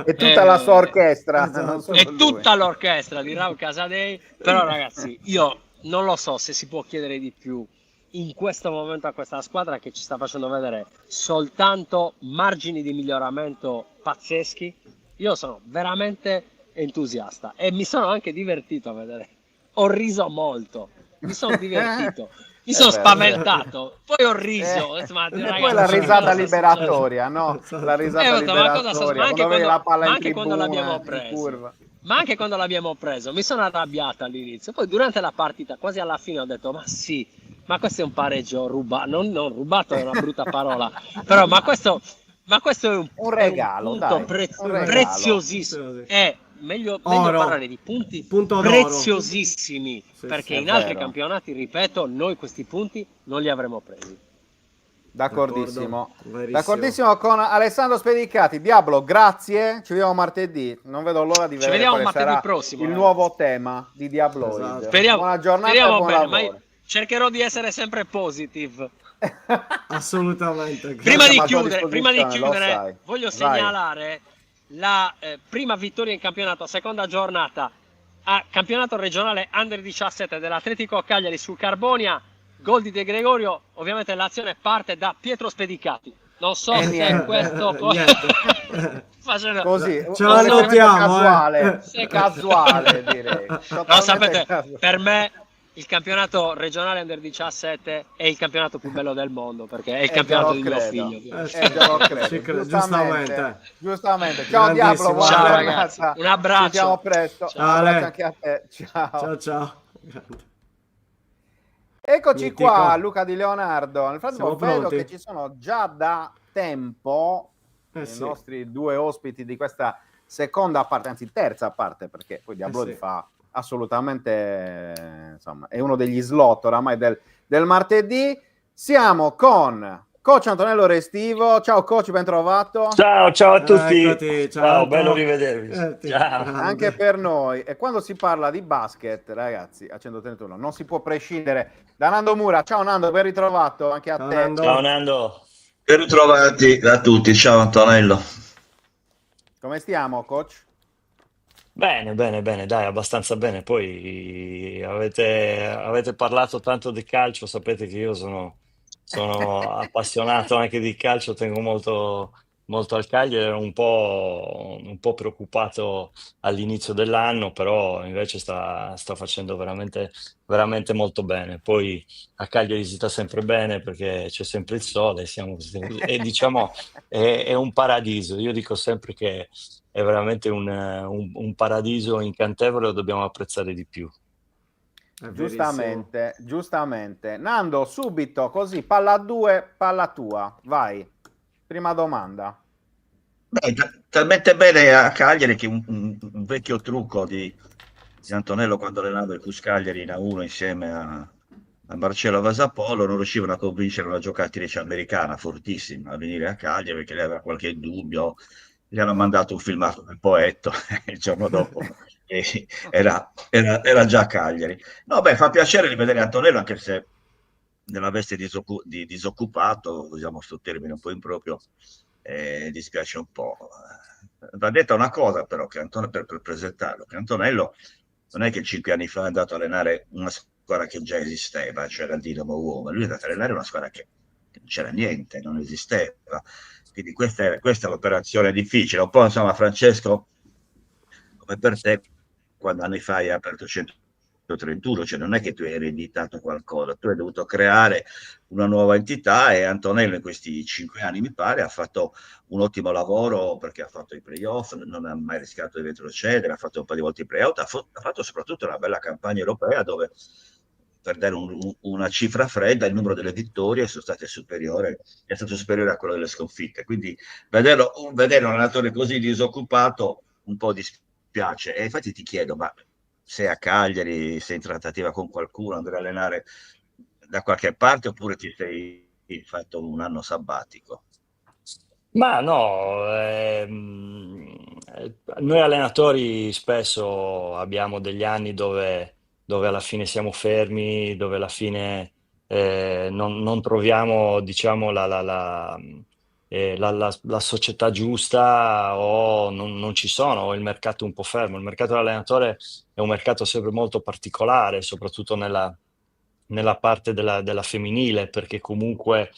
E tutta la sua orchestra, Esatto. non solo E lui. tutta l'orchestra di Raul Casadei. Però ragazzi, io non lo so se si può chiedere di più in questo momento a questa squadra che ci sta facendo vedere soltanto margini di miglioramento pazzeschi. Io sono veramente entusiasta e mi sono anche divertito a vedere. Ho riso molto, mi sono divertito, mi sono vero. spaventato, poi ho riso. E Ragazzi, poi la risata cosa sta liberatoria, no? Esatto. La risata succedendo? Ma cosa sta liberatoria, ma anche quando vedi quando, la palla ma in anche quando l'abbiamo tribuna, in preso, curva. ma anche quando l'abbiamo preso, mi sono arrabbiato all'inizio. Poi durante la partita, quasi alla fine, ho detto: ma sì, ma questo è un pareggio rubato. Non rubato è una brutta parola, però ma questo è Un è un regalo, punto dai, un regalo. preziosissimo. È meglio Oro. parlare di punti Punto d'oro. preziosissimi, Sì, perché è in altri vero. campionati, ripeto, noi questi punti non li avremmo presi. D'accordissimo. D'accordo, verissimo. D'accordissimo con Alessandro Spedicati. Diablo, grazie. Ci vediamo martedì. Non vedo l'ora di Ci vedere vediamo quale martedì sarà prossimo, il ragazzi. nuovo tema di Diabloid. Esatto. Buona giornata e speriamo buon bene, ma lavoro. io cercherò di essere sempre positive. Assolutamente. Prima di Siamo a tua chiudere, disposizione, lo sai. voglio Vai. segnalare la prima vittoria in campionato, seconda giornata a campionato regionale Under 17 dell'Atletico Cagliari sul Carbonia. Gol di De Gregorio, ovviamente l'azione parte da Pietro Spedicati. Non so se niente. questo Niente. facendo Così, Ce la un elemento notiamo, casuale, Se- casuale direi. No, Totalmente sapete, casuale. per me il campionato regionale Under 17 è il campionato più bello del mondo, perché è il campionato di mio figlio. Già lo credo. Ci credo, Giustamente. giustamente. Ciao Diablo, Grandissimo. buona Ciao, giornata. ragazzi, un abbraccio. Ci vediamo presto. Ciao. Un abbraccio Ale. anche a te. Ciao. Ciao ciao. Grande. Eccoci Mitico. qua, Luca Di Leonardo. Nel frattempo Siamo vedo pronti? che ci sono già da tempo i Sì. nostri due ospiti di questa seconda parte, anzi terza parte, perché poi Diablo sì. fa assolutamente, insomma, è uno degli slot oramai del martedì. Siamo con coach Antonello Restivo. Ciao coach, ben trovato. Ciao a tutti. Eccoti, Ciao, bello rivedervi. Ciao. grande. Anche per noi. E quando si parla di basket, ragazzi, a 131 non si può prescindere da Nando Mura. Ciao Nando, ben ritrovato anche a Ciao, te. Nando. Ciao Nando. Ben ritrovati a tutti, ciao Antonello. Come stiamo, coach? Bene, dai, abbastanza bene. Poi avete parlato tanto di calcio, sapete che io sono appassionato anche di calcio, tengo molto al Cagliari, ero un po' preoccupato all'inizio dell'anno, però invece sta facendo veramente molto bene. Poi a Cagliari si sta sempre bene perché c'è sempre il sole, e diciamo è un paradiso. Io dico sempre che è veramente un paradiso incantevole, lo dobbiamo apprezzare di più. È verissimo. Giustamente. Nando, subito, così, palla a due, palla tua. Vai. Prima domanda. Beh, talmente bene a Cagliari che un vecchio trucco di Antonello quando allenava il Cus Cagliari in A1 insieme a Marcello Vasapollo non riuscivano a convincere una giocatrice americana fortissima a venire a Cagliari perché lei aveva qualche dubbio. Gli hanno mandato un filmato del Poetto il giorno dopo e era già a Cagliari. No, beh, fa piacere rivedere Antonello anche se nella veste di disoccupato, usiamo questo termine un po' improprio, dispiace un po'. Va detta una cosa però, che per presentarlo, che Antonello non è che 5 anni fa è andato a allenare una squadra che già esisteva, cioè la Dinamo Uomo, lui è andato a allenare una squadra che non c'era niente, non esisteva. Quindi questa è l'operazione difficile. Un po' insomma, Francesco, come per te, quando anni fa hai aperto 131, cioè non è che tu hai ereditato qualcosa, tu hai dovuto creare una nuova entità e Antonello in questi 5 anni, mi pare, ha fatto un ottimo lavoro perché ha fatto i playoff, non ha mai rischiato di retrocedere, ha fatto un po' di volte i playout, ha fatto soprattutto una bella campagna europea dove, per dare una cifra fredda, il numero delle vittorie è stato superiore a quello delle sconfitte. Quindi vedere un allenatore così disoccupato un po' dispiace. E infatti ti chiedo, ma sei a Cagliari, sei in trattativa con qualcuno, andrai a allenare da qualche parte oppure ti sei fatto un anno sabbatico? Ma no, noi allenatori spesso abbiamo degli anni dove alla fine siamo fermi, dove alla fine non troviamo, diciamo, la società giusta, o non ci sono, o il mercato è un po' fermo. Il mercato dell'allenatore è un mercato sempre molto particolare, soprattutto nella parte della femminile, perché comunque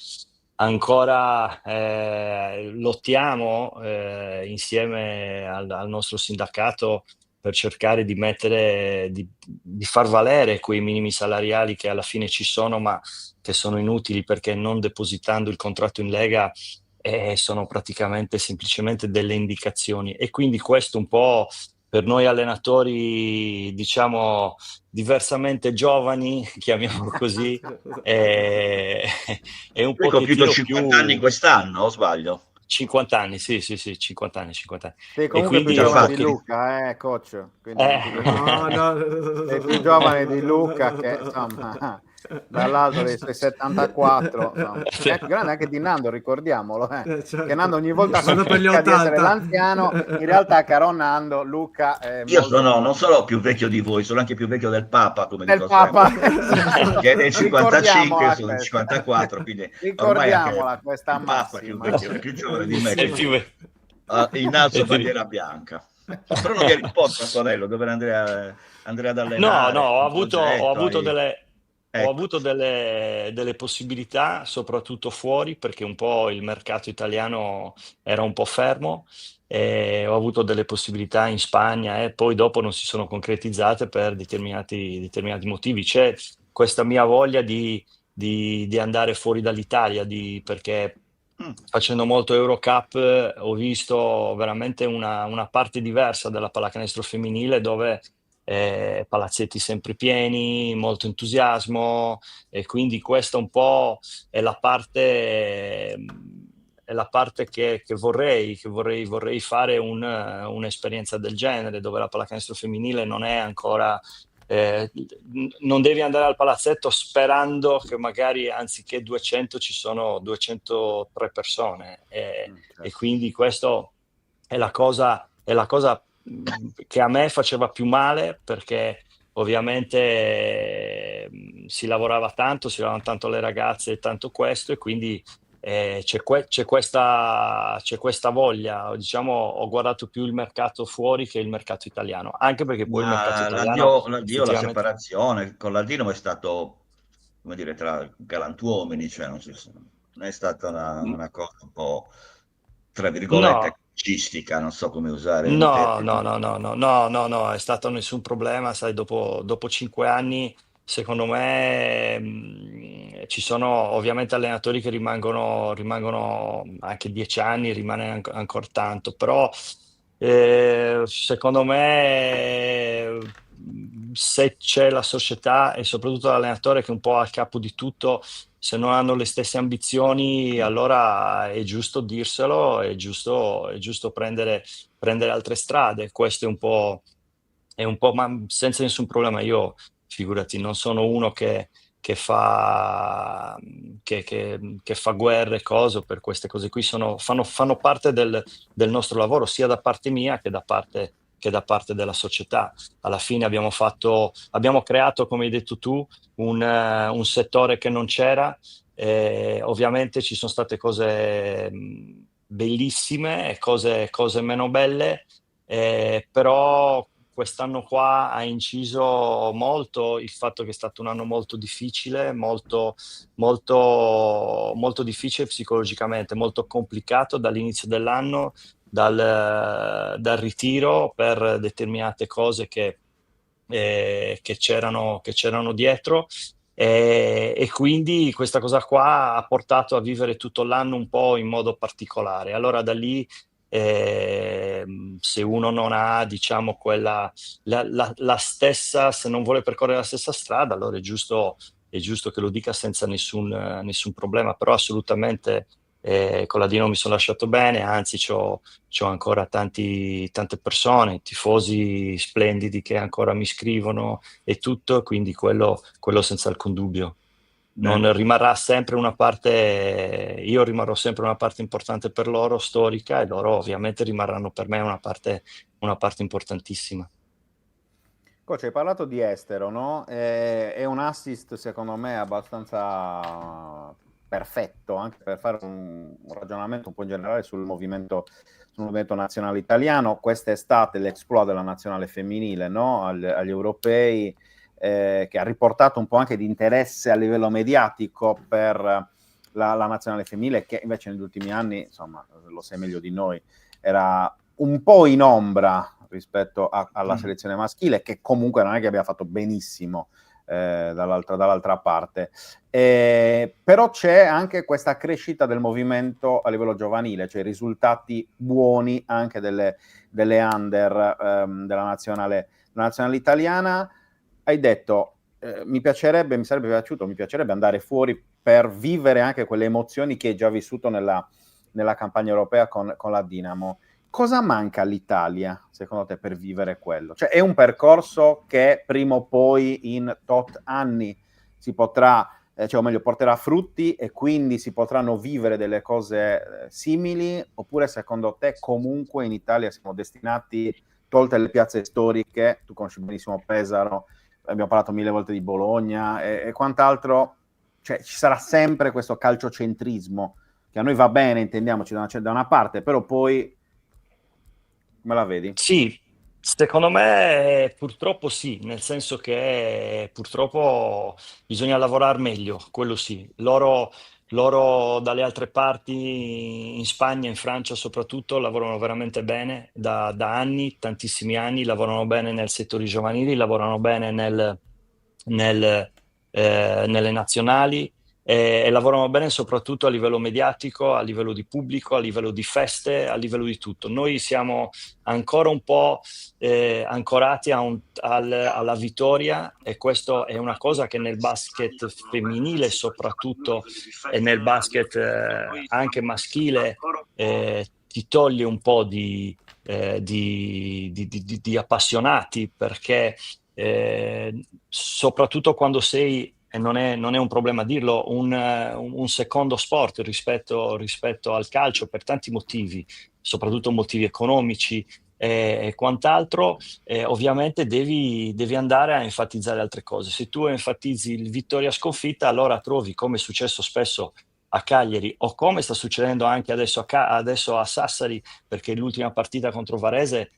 ancora lottiamo insieme al nostro sindacato per cercare di di far valere quei minimi salariali che alla fine ci sono, ma che sono inutili, perché non depositando il contratto in Lega sono praticamente semplicemente delle indicazioni. E quindi questo un po' per noi allenatori, diciamo, diversamente giovani, chiamiamolo così, è, è un Tu hai compiuto pochettino 50 anni più. quest'anno, o sbaglio? 50 anni, sì, sì, sì, 50 anni, 50 anni. Sei E comunque più quindi Già giovane di fatti. Luca, coach. Quindi eh, No, sei più no. giovane di Luca che, insomma, dall'altro dei suoi 74, insomma. È più grande anche di Nando, ricordiamolo, Certo. che Nando ogni volta Vado per gli sostiene di essere 80. l'anziano, in realtà, caro Nando, Luca è Io molto sono più non solo più vecchio di voi, sono anche più vecchio del Papa, come del dico Papa. sempre, Esatto. che è del 55, io Ricordiamola sono del questa. 54, quindi ormai anche Ricordiamola questa il Papa è più massima. vecchio, è più giovane di me, è quindi più. innalzo e ti- bandiera bianca. Però non mi risposto, Antonello, dove andrei ad No, no, allenare, ho un avuto, ho progetto, avuto hai... delle, ho Ecco. avuto delle possibilità, soprattutto fuori, perché un po' il mercato italiano era un po' fermo, e ho avuto delle possibilità in Spagna, e poi dopo non si sono concretizzate per determinati motivi. C'è questa mia voglia di andare fuori dall'Italia, perché Mm. facendo molto Eurocup ho visto veramente una parte diversa della pallacanestro femminile, dove palazzetti sempre pieni, molto entusiasmo, e quindi questa un po' è la parte, che vorrei fare un'esperienza del genere, dove la pallacanestro femminile non è ancora. Non devi andare al palazzetto sperando che magari anziché 200 ci sono 203 persone, e Certo. quindi questo è la cosa che a me faceva più male, perché ovviamente si lavoravano tanto le ragazze e tanto questo, e quindi c'è questa voglia, diciamo. Ho guardato più il mercato fuori che il mercato italiano, anche perché poi il mercato Ma italiano l'addio, la effettivamente. separazione con l'Ardino è stato, come dire, tra galantuomini, cioè non è stata una cosa un po', tra virgolette, No. calcistica, non so come usare un No, termine. no, no, no, no, no, no, no, è stato nessun problema, sai, dopo 5 anni, secondo me, ci sono ovviamente allenatori che rimangono anche 10 anni, rimane ancora tanto, però secondo me, se c'è la società e soprattutto l'allenatore che è un po' a capo di tutto, se non hanno le stesse ambizioni, allora è giusto dirselo, è giusto prendere altre strade. Questo è un po', ma senza nessun problema. Io, figurati, non sono uno che fa guerre, cose per queste cose qui. Fanno parte del nostro lavoro, sia da parte mia che da parte della società. Alla fine abbiamo creato, come hai detto tu, un settore che non c'era. Ovviamente ci sono state cose bellissime e cose meno belle, però quest'anno qua ha inciso molto il fatto che è stato un anno molto difficile, molto, molto, molto difficile psicologicamente, molto complicato dall'inizio dell'anno, dal ritiro per determinate cose che c'erano dietro, e quindi questa cosa qua ha portato a vivere tutto l'anno un po' in modo particolare. Allora da lì, se uno non ha, diciamo, la stessa, se non vuole percorrere la stessa strada, allora è giusto che lo dica senza nessun problema, però assolutamente con la Dino mi sono lasciato bene, anzi c'ho ancora tante persone, tifosi splendidi che ancora mi scrivono e tutto, quindi quello senza alcun dubbio. rimarrà sempre una parte, io rimarrò sempre una parte importante per loro, storica, e loro ovviamente rimarranno per me una parte importantissima. Coach, hai parlato di estero, no? È un assist secondo me abbastanza perfetto anche per fare un ragionamento un po' generale sul movimento nazionale italiano. Quest'estate l'exploit della nazionale femminile, no? Agli europei, che ha riportato un po' anche di interesse a livello mediatico per la nazionale femminile, che invece negli ultimi anni, insomma, lo sai meglio di noi, era un po' in ombra rispetto alla selezione maschile, che comunque non è che abbia fatto benissimo dall'altra parte. Però c'è anche questa crescita del movimento a livello giovanile, cioè risultati buoni anche delle under della nazionale italiana. Hai detto, mi sarebbe piaciuto andare fuori per vivere anche quelle emozioni che hai già vissuto nella campagna europea con la Dinamo. Cosa manca all'Italia, secondo te, per vivere quello? Cioè, è un percorso che prima o poi in tot anni si potrà, o meglio, porterà frutti e quindi si potranno vivere delle cose simili? Oppure, secondo te, comunque in Italia siamo destinati, tolte le piazze storiche, tu conosci benissimo Pesaro, abbiamo parlato 1000 volte di Bologna e quant'altro, cioè ci sarà sempre questo calciocentrismo, che a noi va bene, intendiamoci, da una parte, però poi... Me la vedi? Sì, secondo me purtroppo sì, nel senso che purtroppo bisogna lavorare meglio, quello sì. Loro dalle altre parti, in Spagna, in Francia soprattutto, lavorano veramente bene da anni, tantissimi anni, lavorano bene nel settore giovanili, lavorano bene nelle nazionali. E lavorano bene soprattutto a livello mediatico, a livello di pubblico, a livello di feste, a livello di tutto. Noi siamo ancora un po' ancorati alla vittoria, e questo è una cosa che nel basket femminile soprattutto, e nel basket anche maschile ti toglie un po' di appassionati, perché soprattutto quando sei, e non è un problema dirlo, un secondo sport rispetto al calcio per tanti motivi, soprattutto motivi economici e quant'altro, ovviamente devi andare a enfatizzare altre cose. Se tu enfatizzi il vittoria sconfitta, allora trovi, come è successo spesso a Cagliari, o come sta succedendo anche adesso a Sassari, perché l'ultima partita contro Varese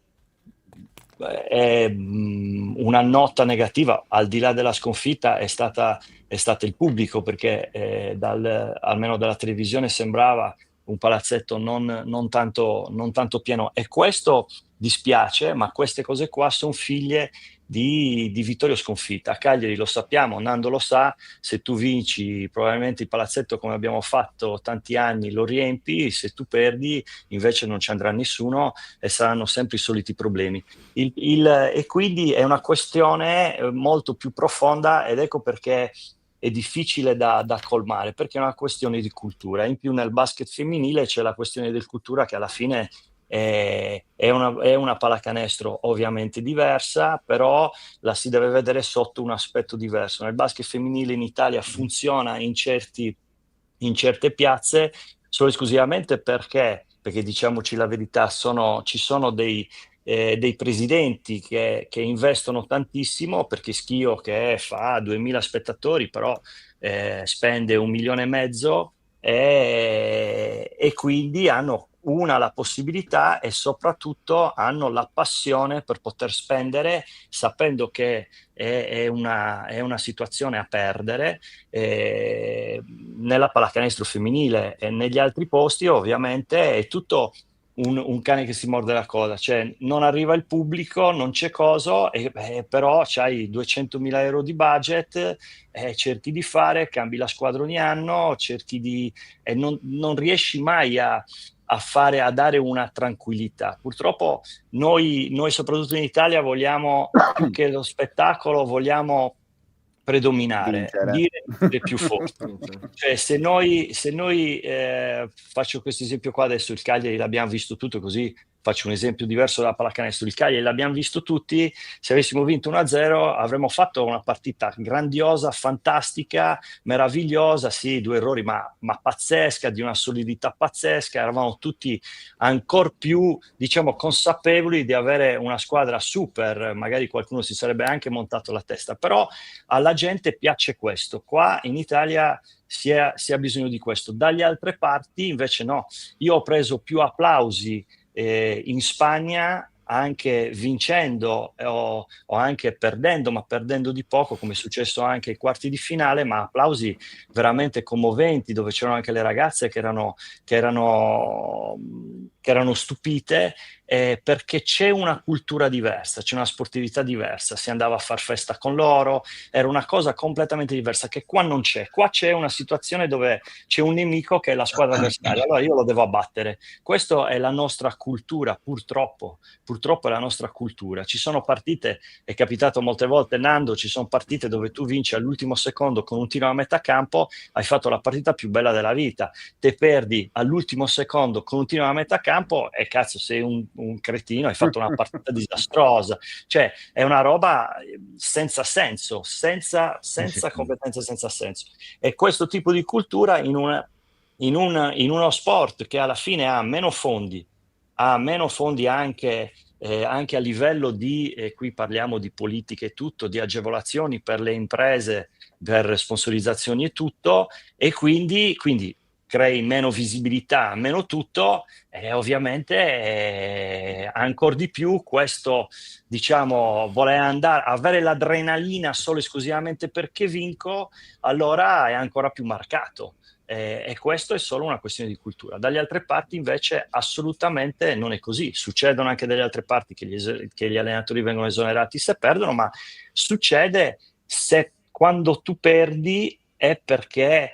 è una nota negativa, al di là della sconfitta, è stata il pubblico, perché almeno dalla televisione sembrava un palazzetto non tanto pieno, e questo dispiace, ma queste cose qua sono figlie di vittoria o sconfitta. A Cagliari lo sappiamo, Nando lo sa, se tu vinci probabilmente il palazzetto, come abbiamo fatto tanti anni, lo riempi, se tu perdi invece non ci andrà nessuno e saranno sempre i soliti problemi. E quindi è una questione molto più profonda, ed ecco perché è difficile da colmare, perché è una questione di cultura. In più nel basket femminile c'è la questione del cultura, che alla fine è una pallacanestro ovviamente diversa, però la si deve vedere sotto un aspetto diverso. Nel basket femminile in Italia funziona in certe piazze solo esclusivamente perché diciamoci la verità, ci sono dei presidenti che investono tantissimo, perché Schio, che fa 2000 spettatori, però spende 1,5 milioni, e quindi hanno la possibilità, e soprattutto hanno la passione per poter spendere, sapendo che è una situazione a perdere nella pallacanestro femminile. E negli altri posti ovviamente è tutto un cane che si morde la coda, cioè non arriva il pubblico, non c'è coso, però c'hai 200.000 euro di budget, cerchi di cambi la squadra ogni anno, e non riesci mai a dare una tranquillità. Purtroppo noi soprattutto in Italia vogliamo, più che lo spettacolo, vogliamo predominare, dire più forte. Cioè, se noi faccio questo esempio qua, adesso il Cagliari l'abbiamo visto tutto così, faccio un esempio diverso dalla pallacanestro, il Cagliari l'abbiamo visto tutti, se avessimo vinto 1-0 avremmo fatto una partita grandiosa, fantastica, meravigliosa, sì, 2 errori, ma pazzesca, di una solidità pazzesca, eravamo tutti ancora più, diciamo, consapevoli di avere una squadra super, magari qualcuno si sarebbe anche montato la testa, però alla gente piace questo, qua in Italia si ha bisogno di questo, dalle altre parti invece no, io ho preso più applausi in Spagna anche vincendo o anche perdendo, ma perdendo di poco, come è successo anche ai quarti di finale, ma applausi veramente commoventi, dove c'erano anche le ragazze che erano stupite, perché c'è una cultura diversa, c'è una sportività diversa, si andava a far festa con loro, era una cosa completamente diversa che qua non c'è. Qua c'è una situazione dove c'è un nemico che è la squadra avversaria, allora io lo devo abbattere. Questa è la nostra cultura, purtroppo è la nostra cultura. Ci sono partite, è capitato molte volte, Nando, ci sono partite dove tu vinci all'ultimo secondo con un tiro a metà campo, hai fatto la partita più bella della vita, te perdi all'ultimo secondo con un tiro a metà campo e cazzo sei un cretino, hai fatto una partita disastrosa, cioè è una roba senza senso, senza competenza, senza senso. E questo tipo di cultura in uno sport che alla fine ha meno fondi anche a livello di, qui parliamo di politiche e tutto, di agevolazioni per le imprese, per sponsorizzazioni e tutto, e quindi crei meno visibilità, meno tutto, e ovviamente ancora di più questo, diciamo, vuole andare a avere l'adrenalina solo e esclusivamente perché vinco, allora è ancora più marcato. E questo è solo una questione di cultura. Dalle altre parti invece assolutamente non è così. Succedono anche dalle altre parti che gli allenatori vengono esonerati se perdono, ma succede se quando tu perdi è perché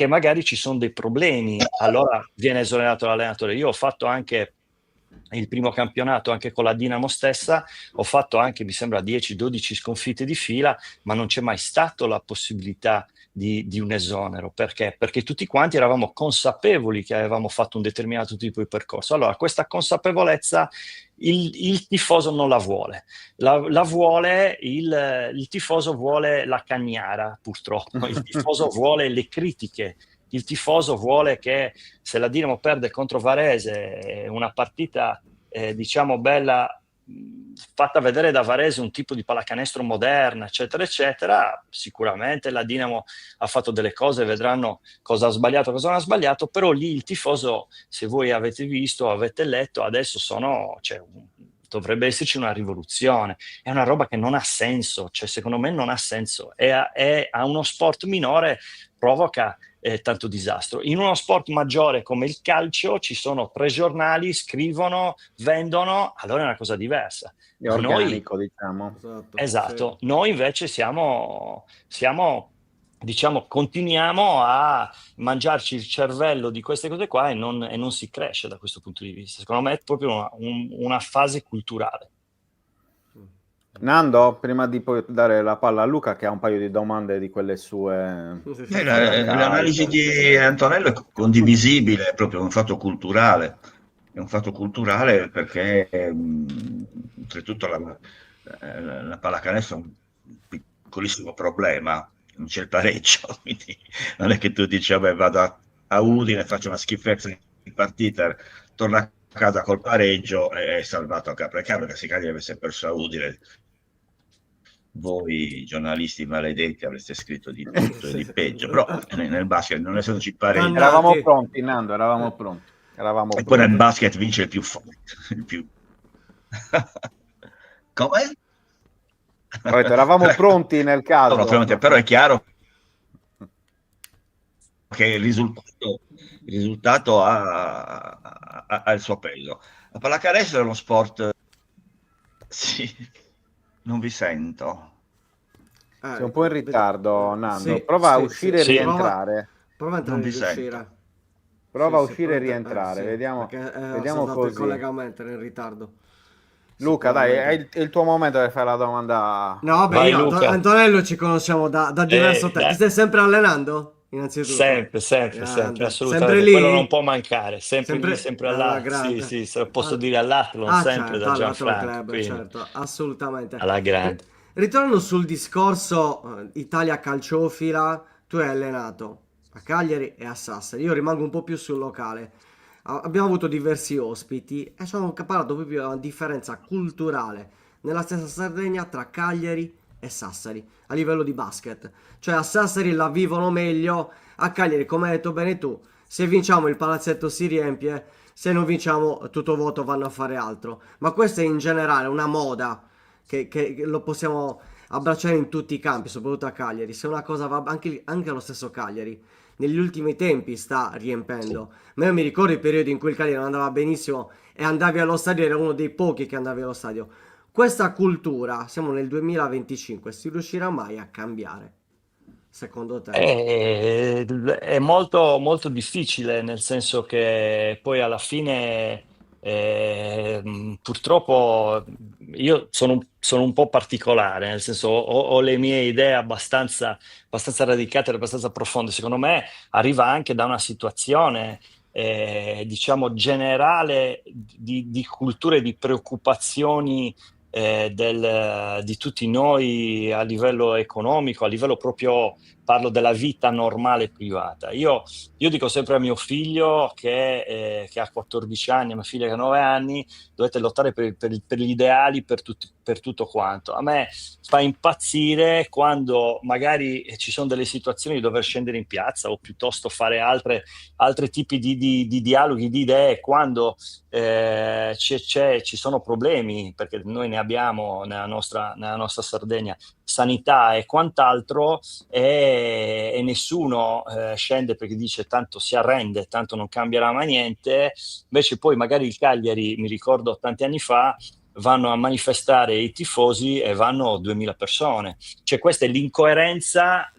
magari ci sono dei problemi, allora viene esonerato l'allenatore. Io ho fatto anche il primo campionato anche con la Dinamo stessa, ho fatto anche mi sembra 10-12 sconfitte di fila, ma non c'è mai stato la possibilità di un esonero. Perché tutti quanti eravamo consapevoli che avevamo fatto un determinato tipo di percorso. Allora questa consapevolezza il tifoso non la vuole, la vuole il tifoso vuole la cagnara, purtroppo il tifoso vuole le critiche. Il tifoso vuole che se la Dinamo perde contro Varese una partita diciamo bella, fatta vedere da Varese un tipo di pallacanestro moderna, eccetera eccetera, sicuramente la Dinamo ha fatto delle cose, vedranno cosa ha sbagliato, cosa non ha sbagliato, però lì il tifoso, se voi avete visto, avete letto, adesso dovrebbe esserci una rivoluzione, è una roba che non ha senso, cioè secondo me non ha senso, e a uno sport minore provoca tanto disastro. In uno sport maggiore come il calcio ci sono 3 giornali, scrivono, vendono, allora è una cosa diversa. È organico, diciamo. Esatto, sì. Noi invece siamo diciamo, continuiamo a mangiarci il cervello di queste cose qua e non si cresce da questo punto di vista. Secondo me è proprio una fase culturale. Nando, prima di poi dare la palla a Luca che ha un paio di domande di quelle sue. L'analisi di Antonello è condivisibile, è proprio un fatto culturale. È un fatto culturale perché oltretutto la pallacanestro è un piccolissimo problema, non c'è il pareggio, quindi non è che tu dici vabbè vado a Udine, faccio una schifezza in partita, torno a casa col pareggio e è salvato a capre capre, perché se Cagliari avesse perso a Udine voi giornalisti maledetti avreste scritto di tutto e di peggio, però nel basket non essendoci pareggio eravamo pronti, Nando, eravamo pronti. E poi nel basket vince il più forte, il più come? Eravamo pronti nel caso. Però è chiaro che il risultato ha il suo peso. La pallacanestro è uno sport. Sì, non vi sento. Sei un po' in ritardo, Nando. Sì, prova a uscire e rientrare. Prova a entrare Non vi e uscire. Prova a uscire e rientrare. Vediamo così. Il collegamento era in ritardo. Luca, dai, è il tuo momento per fare la domanda. No, vabbè, Vai, io Luca. Antonello ci conosciamo da diverso tempo. dai. Ti stai sempre allenando? innanzitutto. sempre, Grande. Sempre assolutamente. Quello non lì? può mancare, sempre lì, Sempre sempre alla Sì, grande. sì, se posso Ah, dire all'Athlon, sempre certo, da all'altro Gianfranco, club, quindi certo, assolutamente. alla Ri- grande. Ritornando sul discorso Italia calciofila, tu hai allenato a Cagliari e a Sassari. Io rimango un po' più sul locale. Abbiamo avuto diversi ospiti e ci hanno parlato proprio della differenza culturale nella stessa Sardegna tra Cagliari e Sassari a livello di basket. Cioè a Sassari la vivono meglio, a Cagliari, come hai detto bene tu, se vinciamo il palazzetto si riempie, se non vinciamo tutto vuoto vanno a fare altro. Ma questa è in generale una moda che lo possiamo abbracciare in tutti i campi, soprattutto a Cagliari. Se una cosa va anche lo stesso Cagliari negli ultimi tempi sta Sì. riempendo. Ma io mi ricordo i periodi in cui il Cagliari non andava benissimo e andavi allo stadio, era uno dei pochi che andavi allo stadio. Questa cultura, siamo nel 2025, si riuscirà mai a cambiare? Secondo te? È molto, molto difficile, nel senso che poi alla fine, purtroppo, io sono un po' particolare, nel senso ho le mie idee abbastanza radicate, abbastanza profonde. Secondo me arriva anche da una situazione, diciamo, generale di culture, di preoccupazioni di tutti noi a livello economico, a livello proprio, parlo della vita normale e privata. Io dico sempre a mio figlio che ha 14 anni, a mia figlia che ha 9 anni, dovete lottare per gli ideali, per tutto quanto. A me fa impazzire quando magari ci sono delle situazioni di dover scendere in piazza o piuttosto fare altri tipi di dialoghi, di idee, quando ci sono problemi, perché noi ne abbiamo nella nostra Sardegna, sanità e quant'altro, e nessuno scende perché dice tanto si arrende, tanto non cambierà mai niente. Invece poi magari il Cagliari, mi ricordo tanti anni fa, vanno a manifestare i tifosi e vanno 2000 persone. Cioè questa è l'incoerenza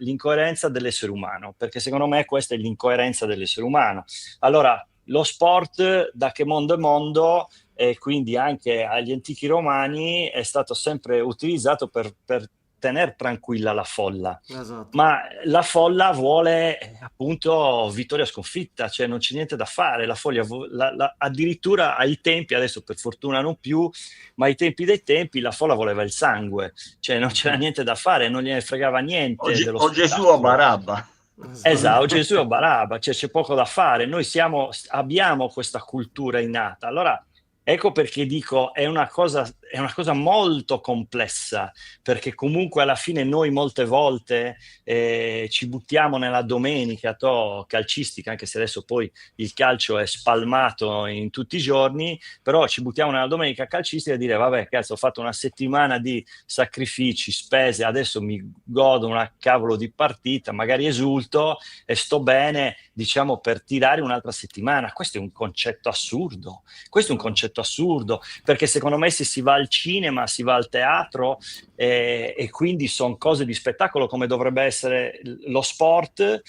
dell'essere umano, perché secondo me questa è l'incoerenza dell'essere umano. Allora, lo sport, da che mondo è mondo, e quindi anche agli antichi romani, è stato sempre utilizzato per tenere tranquilla la folla. Esatto. Ma la folla vuole appunto vittoria sconfitta, cioè non c'è niente da fare. La foglia, addirittura ai tempi, adesso per fortuna non più, ma ai tempi dei tempi la folla voleva il sangue, cioè non c'era niente da fare, non gliene fregava niente dello O Gesù o spettacolo. Barabba. Esatto, Esatto. Gesù è Barabba, cioè c'è poco da fare. Noi abbiamo questa cultura innata. Allora, ecco perché dico, è una cosa molto complessa, perché comunque alla fine noi molte volte ci buttiamo nella domenica calcistica, anche se adesso poi il calcio è spalmato in tutti i giorni, però ci buttiamo nella domenica calcistica e dire, vabbè, cazzo, ho fatto una settimana di sacrifici, spese, adesso mi godo una cavolo di partita, magari esulto e sto bene, diciamo, per tirare un'altra settimana. Questo è un concetto assurdo. Questo è un concetto assurdo, perché secondo me se si va al cinema, si va al teatro, e quindi sono cose di spettacolo come dovrebbe essere lo sport,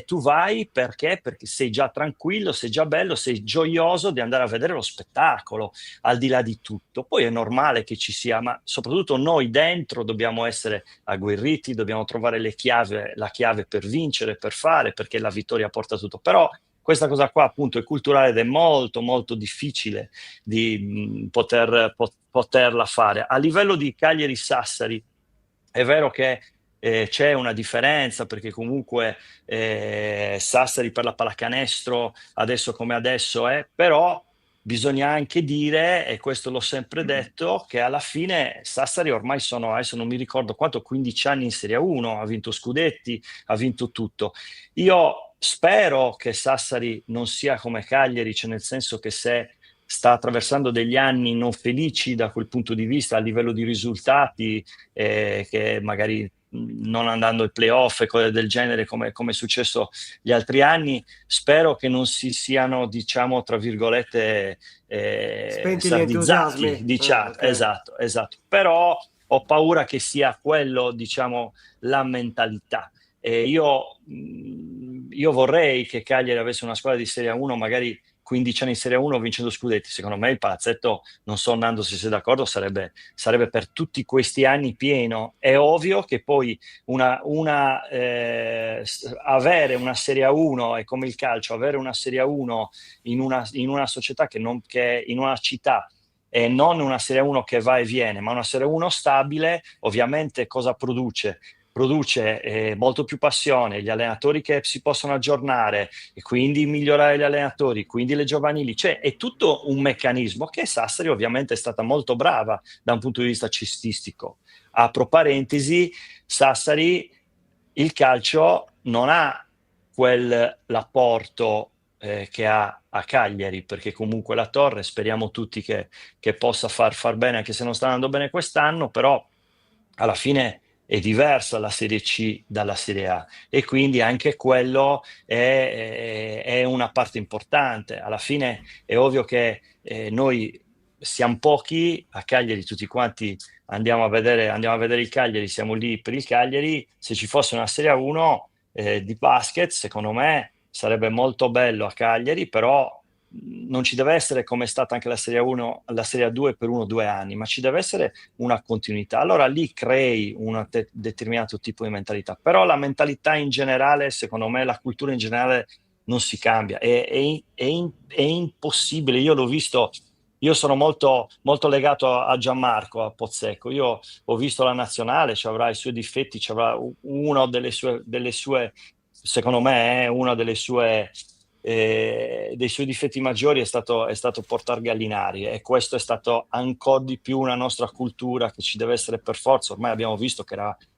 tu vai perché sei già tranquillo, sei già bello, sei gioioso di andare a vedere lo spettacolo, al di là di tutto. Poi è normale che ci sia, ma soprattutto noi dentro dobbiamo essere agguerriti, dobbiamo trovare la chiave per vincere, per fare, perché la vittoria porta tutto. Però questa cosa qua appunto è culturale ed è molto molto difficile di poterla fare. A livello di Cagliari-Sassari è vero che c'è una differenza, perché comunque Sassari per la pallacanestro adesso come adesso è, però bisogna anche dire, e questo l'ho sempre detto, che alla fine Sassari ormai adesso non mi ricordo quanto, 15 anni in Serie 1, ha vinto scudetti, ha vinto tutto. Io spero che Sassari non sia come Cagliari, cioè nel senso che se sta attraversando degli anni non felici da quel punto di vista a livello di risultati, che magari non andando ai playoff e cose del genere come è successo gli altri anni, spero che non si siano, diciamo, tra virgolette, Spenti gli sardizzati, entusiasmi. diciamo, Ok. esatto, però ho paura che sia quello, diciamo, la mentalità. Io vorrei che Cagliari avesse una squadra di Serie 1 magari 15 anni in Serie 1 vincendo scudetti. Secondo me il palazzetto, non so Nando se sei d'accordo, sarebbe per tutti questi anni pieno. È ovvio che poi avere una Serie 1 è come il calcio, avere una Serie 1 in una società che in una città, e non una Serie 1 che va e viene, ma una Serie 1 stabile, ovviamente cosa produce? Produce molto più passione, gli allenatori che si possono aggiornare e quindi migliorare gli allenatori, quindi le giovanili, cioè è tutto un meccanismo che Sassari ovviamente è stata molto brava da un punto di vista cestistico. Apro parentesi, Sassari, il calcio non ha quell'apporto che ha a Cagliari, perché comunque la Torre speriamo tutti che possa far bene, anche se non sta andando bene quest'anno, però alla fine è diversa la Serie C dalla Serie A, e quindi anche quello è una parte importante. Alla fine è ovvio che noi siamo pochi a Cagliari, tutti quanti andiamo a vedere il Cagliari, siamo lì per il Cagliari. Se ci fosse una Serie 1 di basket, secondo me sarebbe molto bello a Cagliari, però non ci deve essere come è stata anche la Serie 1, la Serie 2 per 1 o 2 anni, ma ci deve essere una continuità. Allora lì crei un determinato tipo di mentalità, però la mentalità in generale, secondo me, la cultura in generale non si cambia, è impossibile. Io l'ho visto, io sono molto, molto legato a Gianmarco, a Pozzecco. Io ho visto la nazionale, ci avrà i suoi difetti, ci avrà uno delle sue, secondo me, una delle sue dei suoi difetti maggiori è stato portare Gallinari, e questo è stato ancora di più una nostra cultura che ci deve essere per forza. Ormai abbiamo visto che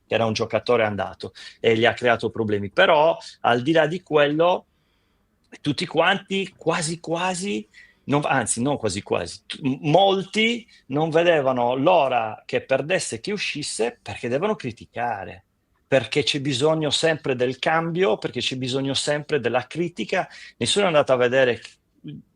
era un giocatore andato e gli ha creato problemi, però al di là di quello tutti quanti molti non vedevano l'ora che perdesse, che uscisse, perché devono criticare, perché c'è bisogno sempre del cambio, perché c'è bisogno sempre della critica. Nessuno è andato a vedere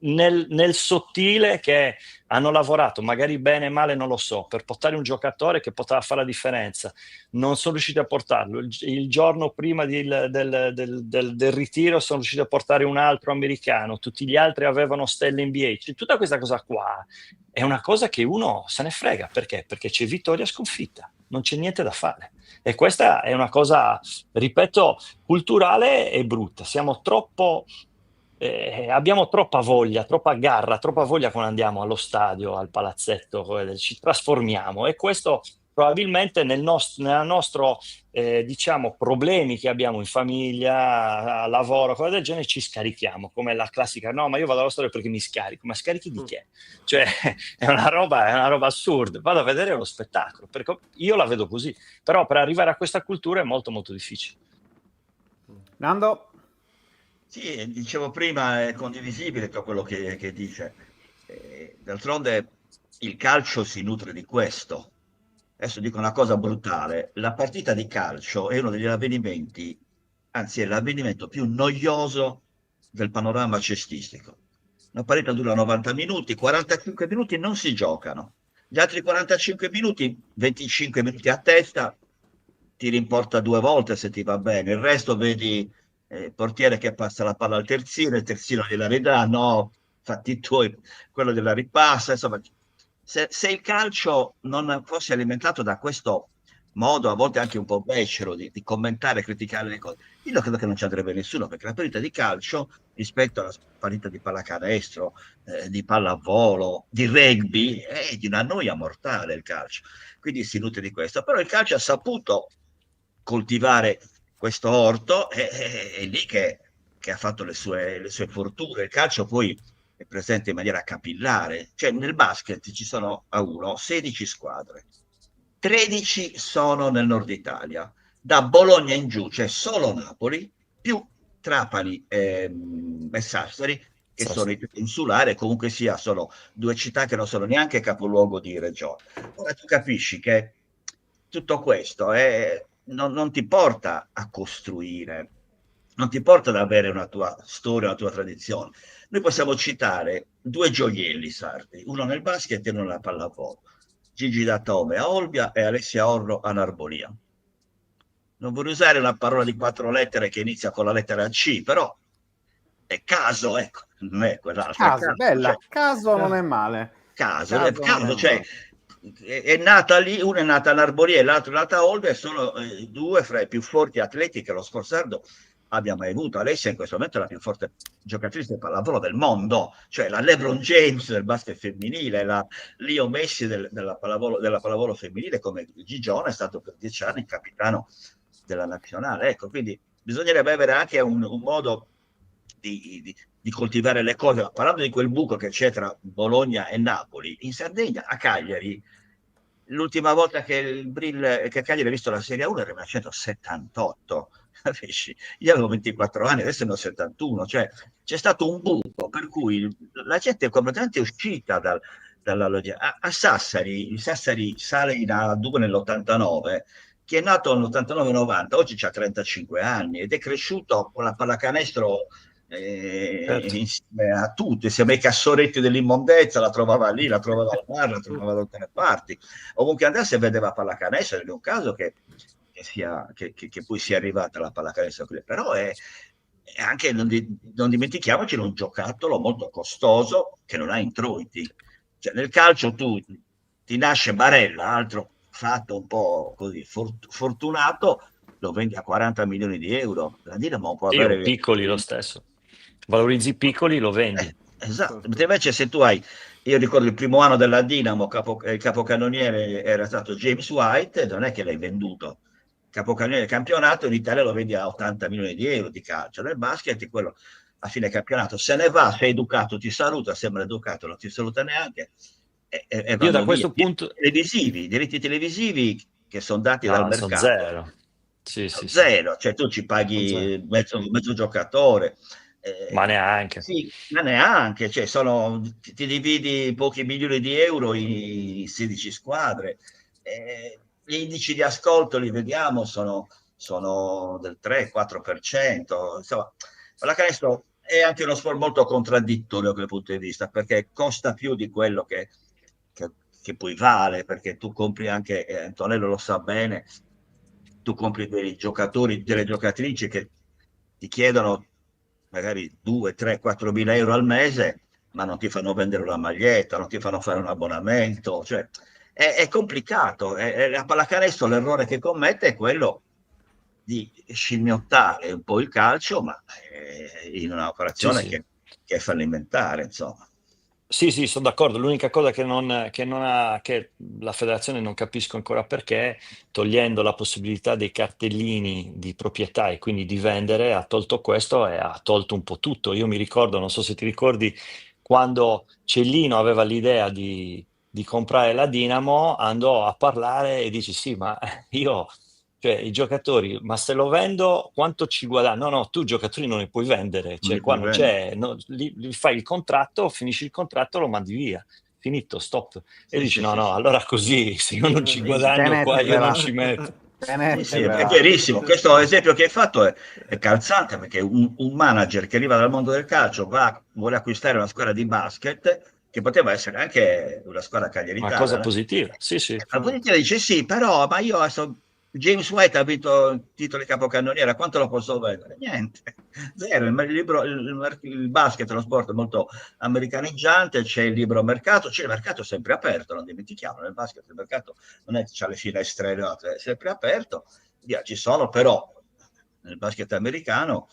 nel sottile che hanno lavorato, magari bene o male, non lo so, per portare un giocatore che poteva fare la differenza. Non sono riusciti a portarlo. Il giorno prima del ritiro sono riusciti a portare un altro americano, tutti gli altri avevano stelle NBA. Cioè, tutta questa cosa qua è una cosa che uno se ne frega. Perché? Perché c'è vittoria sconfitta, non c'è niente da fare. E questa è una cosa, ripeto, culturale e brutta. Siamo troppo, abbiamo troppa voglia, troppa garra, troppa voglia quando andiamo allo stadio, al palazzetto, ci trasformiamo, e questo probabilmente nella nostro diciamo, problemi che abbiamo in famiglia, a lavoro, cose del genere, ci scarichiamo, come la classica: no, ma io vado allo stadio perché mi scarico. Ma scarichi di che? Cioè è una roba assurda. Vado a vedere lo spettacolo, perché io la vedo così, però per arrivare a questa cultura è molto molto difficile. Nando? Sì, dicevo prima, è condivisibile tutto quello che dice. D'altronde il calcio si nutre di questo. Adesso dico una cosa brutale: la partita di calcio è uno degli avvenimenti, anzi è l'avvenimento più noioso del panorama cestistico. Una partita dura 90 minuti, 45 minuti non si giocano. Gli altri 45 minuti, 25 minuti a testa, ti rimporta 2 volte se ti va bene. Il resto vedi il portiere che passa la palla al terzino, il terzino gliela ridà, no, fatti tuoi, quello gliela ripassa. Insomma, se il calcio non fosse alimentato da questo modo, a volte anche un po' becero, di commentare e criticare le cose, io credo che non ci andrebbe nessuno, perché la partita di calcio, rispetto alla partita di pallacanestro, di pallavolo, di rugby, è di una noia mortale il calcio. Quindi si nutre di questo. Però il calcio ha saputo coltivare questo orto, è lì che ha fatto le sue fortune. Il calcio poi è presente in maniera capillare, cioè nel basket ci sono a uno 16 squadre, 13 sono nel nord Italia, da Bologna in giù c'è solo Napoli, più Trapani e Sassari, che sono i più insulari, e comunque sia sono 2 città che non sono neanche capoluogo di regione. Ora tu capisci che tutto questo non ti porta a costruire, non ti porta ad avere una tua storia, una tua tradizione. Noi possiamo citare 2 gioielli sardi, uno nel basket e uno nella pallavolo: Gigi Datome a Olbia e Alessia Orro a Narbonia. Non vorrei usare una parola di 4 lettere che inizia con la lettera C, però è Caso, ecco, non è quell'altro, è Caso, Caso, bella, cioè, caso non è male. Caso, Caso non è cioè, male. è nata lì, una è nata a Narborier e l'altra è nata a Olbia, e sono due fra i più forti atleti che lo Sforzardo abbia mai avuto. Alessia in questo momento è la più forte giocatrice di pallavolo del mondo, cioè la LeBron James del basket femminile, la Leo Messi della pallavolo femminile, come Gigione è stato per 10 anni capitano della nazionale. Ecco, quindi bisognerebbe avere anche un modo di coltivare le cose. Parlando di quel buco che c'è tra Bologna e Napoli, in Sardegna, a Cagliari, l'ultima volta che Cagliari ha visto la Serie 1 era il 1978. Io avevo 24 anni, adesso ne ho 71, cioè c'è stato un buco per cui la gente è completamente uscita dalla logia. A Sassari, il Sassari sale in A2 nell'89, che è nato nell'89-90, oggi ha 35 anni ed è cresciuto con la pallacanestro Certo. insieme a tutti, insieme ai cassoretti dell'immondezza, la trovava lì, la trovava al bar, la trovava da tutte le parti, ovunque andasse vedeva pallacanestro. Non è un caso che poi sia arrivata la pallacanestro, però è anche, non dimentichiamoci, un giocattolo molto costoso che non ha introiti. Cioè, nel calcio ti nasce Barella, altro fatto un po' così fortunato, lo vendi a 40 milioni di euro. La Dinamo può Sì, o avere piccoli lo stesso. Valorizzi i piccoli, lo vendi. esatto. Invece se tu hai, io ricordo il primo anno della Dinamo, il capocannoniere era stato James White, non è che l'hai venduto. Capocannoniere del campionato in Italia lo vendi a 80 milioni di euro di calcio. Nel basket quello a fine campionato se ne va, sei educato, ti saluta, sembra educato, non ti saluta neanche, e Io vanno da via. questo punto... I diritti televisivi che sono dati dal No, sono mercato zero. Sì, sono sì, sì. zero, cioè tu ci Sono zero. paghi mezzo giocatore. Ma neanche. Sì, ma neanche, cioè ti dividi pochi milioni di euro in 16 squadre. Gli indici di ascolto li vediamo, sono del 3-4%. Insomma, la canestro è anche uno sport molto contraddittorio da quel punto di vista, perché costa più di quello che poi vale, perché tu compri anche, Antonello lo sa bene, tu compri dei giocatori, delle giocatrici che ti chiedono magari 2, 3, 4 mila euro al mese, ma non ti fanno vendere una maglietta, non ti fanno fare un abbonamento, cioè è complicato. La pallacanestro, l'errore che commette è quello di scimmiottare un po' il calcio, ma in Sì, un'operazione sì. che è fallimentare, insomma. Sì, sì, sono d'accordo. L'unica cosa che la federazione non capisco ancora perché, togliendo la possibilità dei cartellini di proprietà e quindi di vendere, ha tolto questo e ha tolto un po' tutto. Io mi ricordo, non so se ti ricordi, quando Cellino aveva l'idea di comprare la Dinamo, andò a parlare e dice: Sì, ma io, cioè i giocatori, ma se lo vendo quanto ci guadagno? No, no, tu i giocatori non li puoi vendere, Non cioè li qua puoi non vendere. c'è, li fai il contratto, finisci il contratto, lo mandi via, finito, stop. E Sì, dici: sì, No, sì, no, sì. allora così, se io non ci Sì, sì. guadagno qua, io non Tenetevela. ci metto. Sì, sì, è Tenetevela. verissimo. Questo esempio che hai fatto è calzante, perché un manager che arriva dal mondo del calcio vuole acquistare una squadra di basket che poteva essere anche una squadra Una cagliaritana, cosa no? positiva, sì, sì. La politica dice sì, però ma io James White ha vinto il titolo di capocannoniere, quanto lo posso vendere? Niente, zero. Il basket è uno sport molto americaneggiante, c'è il libero mercato, c'è il mercato sempre aperto, non dimentichiamo, nel basket il mercato non è che c'ha le finestre, è sempre aperto, via, ci sono però nel basket americano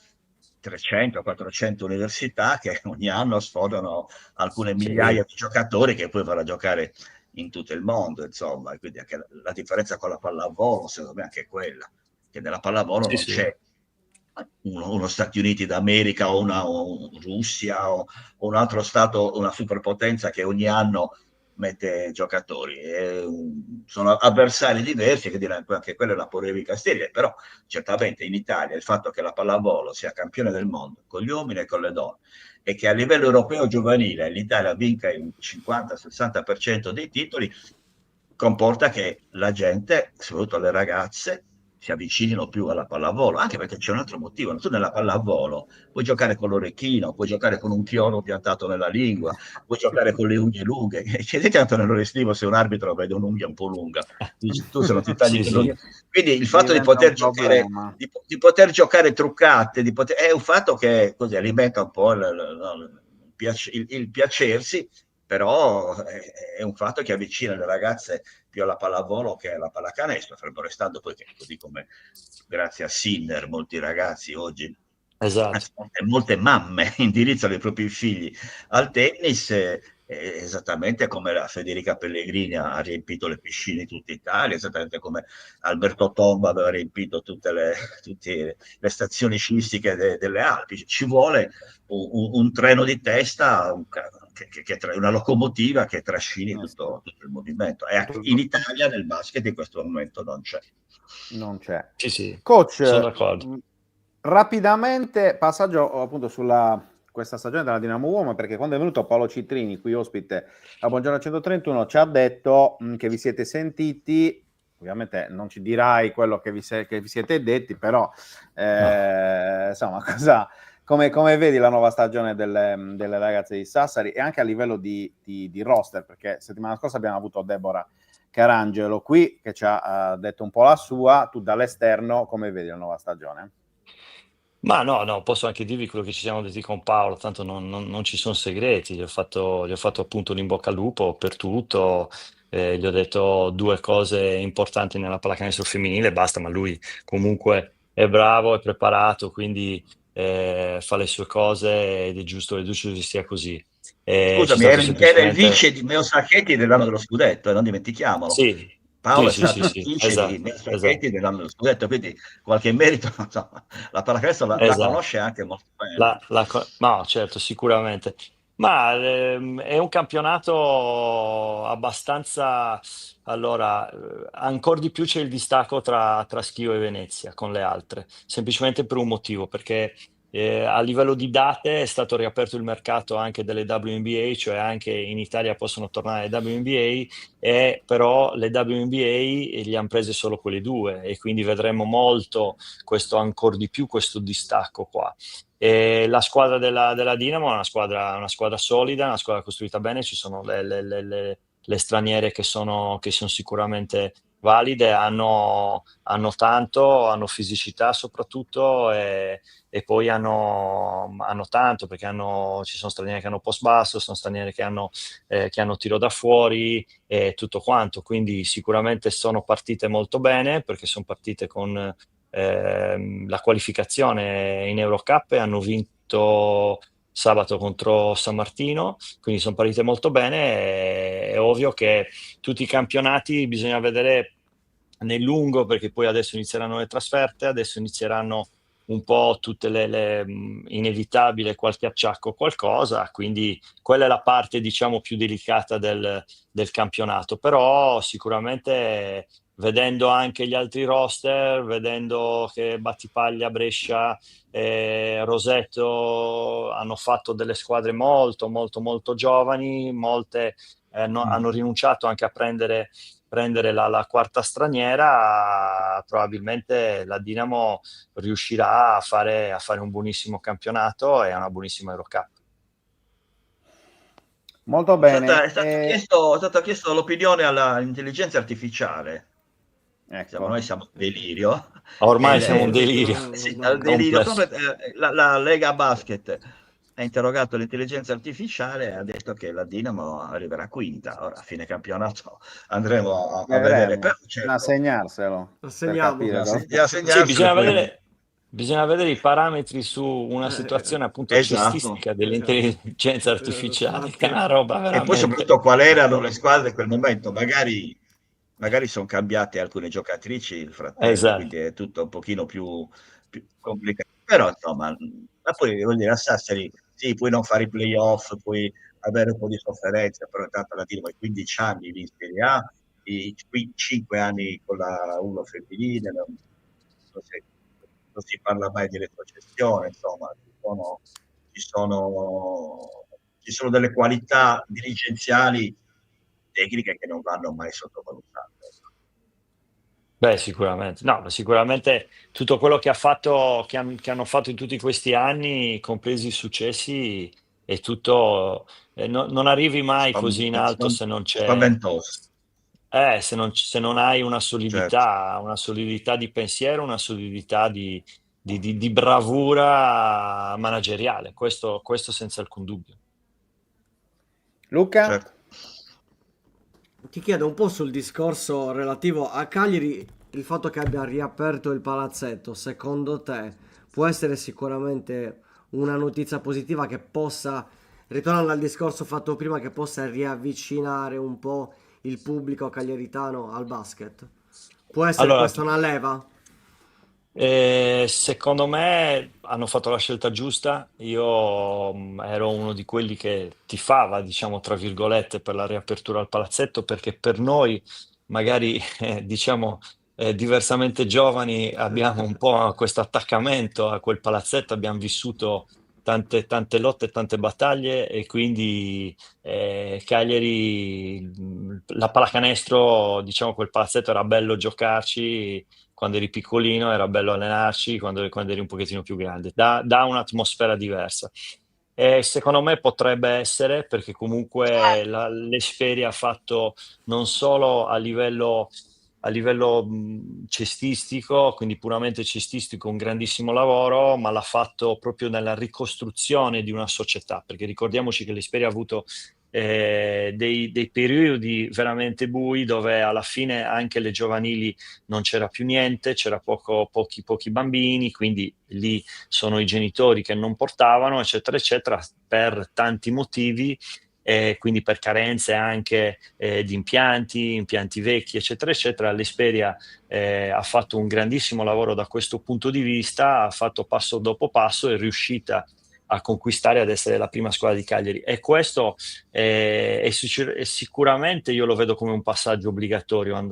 300-400 università che ogni anno sfodano alcune migliaia Sì, di giocatori che poi vanno a giocare in tutto il mondo, insomma, e quindi anche la differenza con la pallavolo, secondo me, è anche quella, che nella pallavolo sì, non sì. c'è uno Stati Uniti d'America o una Russia o un altro stato, una superpotenza che ogni anno mette giocatori. Sono avversari diversi, che dirà anche quella è una polemica sterile, però certamente in Italia il fatto che la pallavolo sia campione del mondo con gli uomini e con le donne e che a livello europeo giovanile l'Italia vinca il 50-60% dei titoli comporta che la gente, soprattutto le ragazze, si avvicinino più alla pallavolo, anche perché c'è un altro motivo. Tu nella pallavolo puoi giocare con l'orecchino, puoi giocare con un chiodo piantato nella lingua, puoi giocare con le unghie lunghe. Chiedete a Antonello Restivo se un arbitro vede un'unghia un po' lunga. tu se non ti tagli Sì, non- sì. quindi il fatto di Diventa poter un giocare problema. di poter giocare truccate, è un fatto che così alimenta un po' il piacersi, però è un fatto che avvicina le ragazze più alla pallavolo che alla pallacanestro, fermo restando poi che così come grazie a Sinner molti ragazzi oggi, Esatto. anzi molte mamme indirizzano i propri figli al tennis, esattamente come la Federica Pellegrini ha riempito le piscine in tutta Italia, esattamente come Alberto Tomba aveva riempito tutte le stazioni sciistiche delle Alpi. Ci vuole un treno di testa, una locomotiva che trascini tutto il movimento. E in Italia nel basket in questo momento non c'è. Non c'è. Sì, sì, Coach, sono d'accordo. rapidamente passaggio appunto sulla questa stagione della Dinamo Uomo, perché quando è venuto Paolo Citrini qui ospite a Buongiorno 131 ci ha detto che vi siete sentiti, ovviamente non ci dirai quello che vi siete detti, però insomma come vedi la nuova stagione delle ragazze di Sassari e anche a livello di roster, perché settimana scorsa abbiamo avuto Deborah Carangelo qui che ci ha detto un po' la sua, tu dall'esterno come vedi la nuova stagione? Ma no, posso anche dirvi quello che ci siamo detti con Paolo, tanto non ci sono segreti, gli ho fatto appunto l'in bocca al lupo per tutto, gli ho detto due cose importanti nella pallacanestro femminile, basta, ma lui comunque è bravo, è preparato, quindi fa le sue cose ed è giusto che sia così. C'è Scusami, stato era il semplicemente... vice di Meo Sacchetti dell'anno dello scudetto, non dimentichiamolo. Sì, Paolo sì, è sì, sì, stato il sì, vice di esatto, Meo esatto, Sacchetti dell'anno dello scudetto, quindi qualche merito, insomma, la pallacanestro la esatto. conosce anche molto bene. No, certo, sicuramente. Ma è un campionato abbastanza. Allora, ancora di più c'è il distacco tra Schio e Venezia con le altre, semplicemente per un motivo, perché a livello di date è stato riaperto il mercato anche delle WNBA, cioè anche in Italia possono tornare le WNBA, però le WNBA li hanno prese solo quelle due e quindi vedremo molto questo ancora di più, questo distacco qua. E la squadra della Dinamo è una squadra solida, una squadra costruita bene, ci sono le straniere che sono sicuramente valide, hanno tanto, hanno fisicità soprattutto e poi hanno tanto perché ci sono stranieri che hanno post basso, sono stranieri che hanno tiro da fuori e tutto quanto, quindi sicuramente sono partite molto bene perché sono partite con la qualificazione in Eurocup e hanno vinto sabato contro San Martino, quindi sono partite molto bene. È ovvio che tutti i campionati bisogna vedere nel lungo perché poi adesso inizieranno le trasferte, adesso inizieranno un po' tutte inevitabile qualche acciacco, qualcosa, quindi quella è la parte diciamo più delicata del campionato, però sicuramente vedendo anche gli altri roster, vedendo che Battipaglia, Brescia e Roseto hanno fatto delle squadre molto molto molto giovani, molte hanno rinunciato anche a prendere la quarta straniera, probabilmente la Dinamo riuscirà a fare un buonissimo campionato e una buonissima Eurocup. Molto È stata, bene, è stato chiesto, è stata chiesto l'opinione all'intelligenza artificiale. ecco. Noi siamo in delirio. E Ormai siamo un delirio sì, al delirio complesso. completo. La Lega Basket ha interrogato l'intelligenza artificiale e ha detto che la Dinamo arriverà quinta. Ora, a fine campionato andremo a vedere. Però, Vedremo, da certo, segnarselo per Assegniamo. capire bisogna Sì, segnarselo bisogna e poi... vedere, bisogna vedere i parametri su una situazione appunto Esatto. cestistica dell'intelligenza artificiale, che è una Infatti. roba E poi veramente... soprattutto quali erano le squadre in quel momento. Magari sono cambiate alcune giocatrici nel frattempo, Esatto. quindi è tutto un pochino più complicato. Però insomma, ma poi voglio dire, a Sassari sì, puoi non fare i playoff, puoi avere un po' di sofferenza, però intanto la Dinamo hai 15 anni lì in Serie A, i 5 anni con la 1 femminile, non si parla mai di retrocessione, insomma, ci sono, ci sono delle qualità dirigenziali tecniche che non vanno mai sottovalutate. Beh, sicuramente. No, ma sicuramente tutto quello che hanno fatto in tutti questi anni, compresi i successi, è tutto. Non arrivi mai così in alto se non c'è. Spaventoso. Se non hai Certo. una solidità di pensiero, una solidità di bravura manageriale, questo senza alcun dubbio. Luca? Certo. Ti chiedo un po' sul discorso relativo a Cagliari, il fatto che abbia riaperto il palazzetto, secondo te può essere sicuramente una notizia positiva che possa, ritornando al discorso fatto prima, che possa riavvicinare un po' il pubblico cagliaritano al basket? Può essere Allora, questa una leva? secondo me hanno fatto la scelta giusta. Io ero uno di quelli che tifava, diciamo, tra virgolette, per la riapertura al palazzetto, perché per noi, magari, diciamo, diversamente giovani, abbiamo un po' questo attaccamento a quel palazzetto, abbiamo vissuto tante lotte, tante battaglie e quindi Cagliari, la pallacanestro, diciamo, quel palazzetto era bello giocarci quando eri piccolino, era bello allenarci quando eri un pochettino più grande, dà un'atmosfera diversa. E secondo me potrebbe essere, perché comunque l'Esperia ha fatto non solo a livello cestistico, quindi puramente cestistico, un grandissimo lavoro, ma l'ha fatto proprio nella ricostruzione di una società, perché ricordiamoci che l'Esperia ha avuto dei periodi veramente bui dove alla fine anche le giovanili non c'era più niente, c'era pochi bambini, quindi lì sono i genitori che non portavano, eccetera, eccetera, per tanti motivi. Quindi per carenze anche di impianti vecchi, eccetera, eccetera, l'Esperia ha fatto un grandissimo lavoro da questo punto di vista, ha fatto passo dopo passo, è riuscita a conquistare ad essere la prima squadra di Cagliari e questo è sicuramente io lo vedo come un passaggio obbligatorio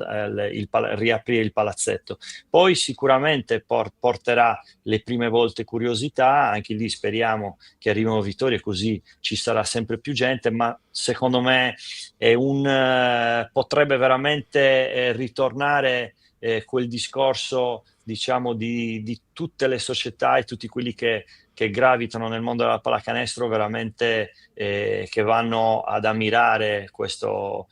riaprire il palazzetto. Poi sicuramente porterà le prime volte curiosità, anche lì speriamo che arrivino vittorie così ci sarà sempre più gente, ma secondo me potrebbe veramente ritornare quel discorso, diciamo, di tutte le società e tutti quelli che gravitano nel mondo della pallacanestro veramente che vanno ad ammirare questo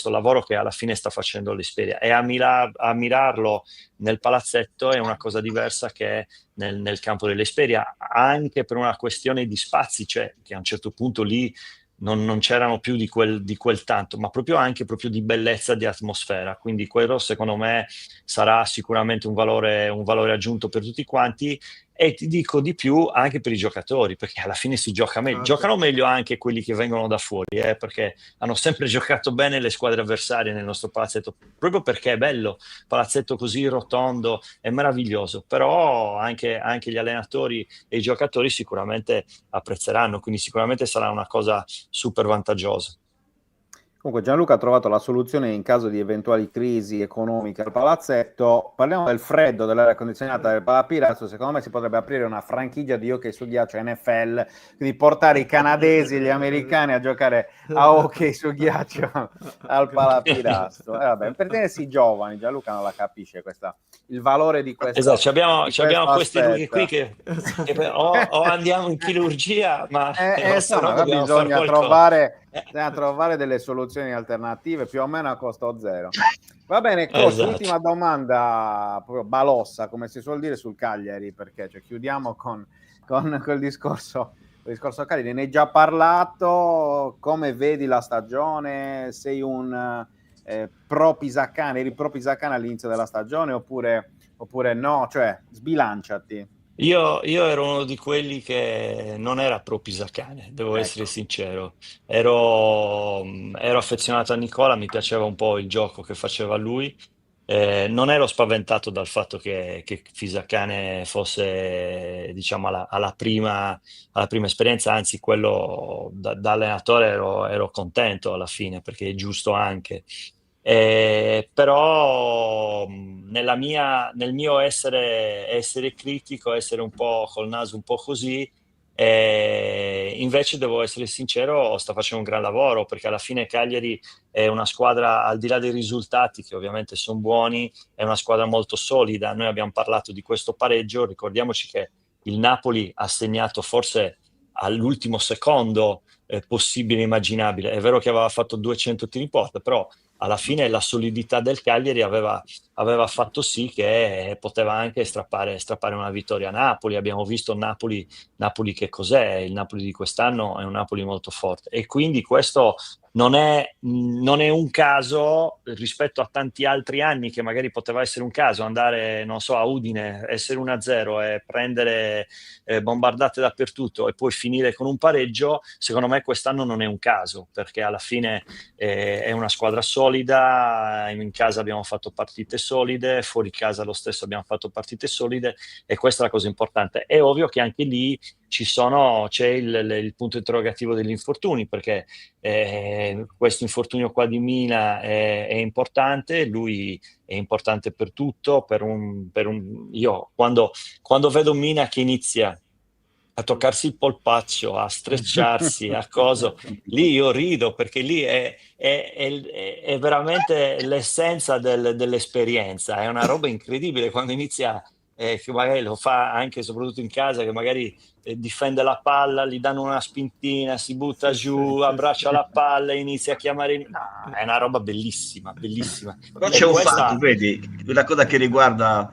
lavoro che alla fine sta facendo l'Esperia e ammirarlo nel palazzetto è una cosa diversa che nel campo dell'Esperia, anche per una questione di spazi, cioè che a un certo punto lì non c'erano più di quel tanto, ma proprio di bellezza, di atmosfera. Quindi quello secondo me sarà sicuramente un valore aggiunto per tutti quanti e ti dico di più anche per i giocatori, perché alla fine si gioca meglio. Certo. Giocano meglio anche quelli che vengono da fuori, perché hanno sempre giocato bene le squadre avversarie nel nostro palazzetto, proprio perché è bello, palazzetto così rotondo, è meraviglioso, però anche gli allenatori e i giocatori sicuramente apprezzeranno, quindi sicuramente sarà una cosa super vantaggiosa. Comunque Gianluca ha trovato la soluzione in caso di eventuali crisi economiche al palazzetto. Parliamo del freddo dell'aria condizionata del Palapilazzo. Secondo me si potrebbe aprire una franchigia di hockey su ghiaccio NFL, quindi portare i canadesi e gli americani a giocare a hockey su ghiaccio al Palapilazzo. Vabbè, per tenersi giovani, Gianluca non la capisce il valore di Esatto, di abbiamo questo questi rughi qui aspetto. che o andiamo in chirurgia, ma o se no Insomma, dobbiamo fare bisogna qualcosa. trovare delle soluzioni alternative più o meno a costo zero. Va bene, coach, Esatto. ultima domanda proprio balossa, come si suol dire sul Cagliari, perché chiudiamo con quel discorso Cagliari. Ne hai già parlato, come vedi la stagione? Sei un pro Pisacane, eri pro Pisacane all'inizio della stagione oppure no? Cioè, sbilanciati. Io ero uno di quelli che non era pro Pisacane, devo essere Ecco. sincero. Ero affezionato a Nicola, mi piaceva un po' il gioco che faceva lui. Non ero spaventato dal fatto che Pisacane fosse, diciamo, alla prima esperienza, anzi, quello da allenatore ero contento alla fine, perché è giusto anche. Però nel mio essere critico, essere un po' col naso un po' così, invece devo essere sincero, sta facendo un gran lavoro perché alla fine Cagliari è una squadra, al di là dei risultati che ovviamente sono buoni, è una squadra molto solida. Noi abbiamo parlato di questo pareggio, ricordiamoci che il Napoli ha segnato forse all'ultimo secondo possibile e immaginabile. È vero che aveva fatto 200 tiri in porta, però alla fine la solidità del Cagliari aveva fatto sì che poteva anche strappare una vittoria a Napoli. Abbiamo visto Napoli che cos'è, il Napoli di quest'anno è un Napoli molto forte, e quindi questo non è un caso rispetto a tanti altri anni che magari poteva essere un caso andare, non so, a Udine, essere 1-0 e prendere bombardate dappertutto e poi finire con un pareggio. Secondo me quest'anno non è un caso, perché alla fine è una squadra solida, in casa abbiamo fatto partite solide, fuori casa lo stesso abbiamo fatto partite solide, e questa è la cosa importante. È ovvio che anche lì c'è il punto interrogativo degli infortuni, perché questo infortunio qua di Mina è importante, lui è importante per tutto, io quando vedo Mina che inizia a toccarsi il polpaccio, a strecciarsi, a coso, lì io rido, perché lì è veramente l'essenza dell'esperienza, è una roba incredibile quando inizia, che magari lo fa anche soprattutto in casa, che magari difende la palla, gli danno una spintina, si butta giù, abbraccia la palla e inizia a chiamare. No, è una roba bellissima, bellissima. Però E c'è un questa fatto, vedi, una cosa che riguarda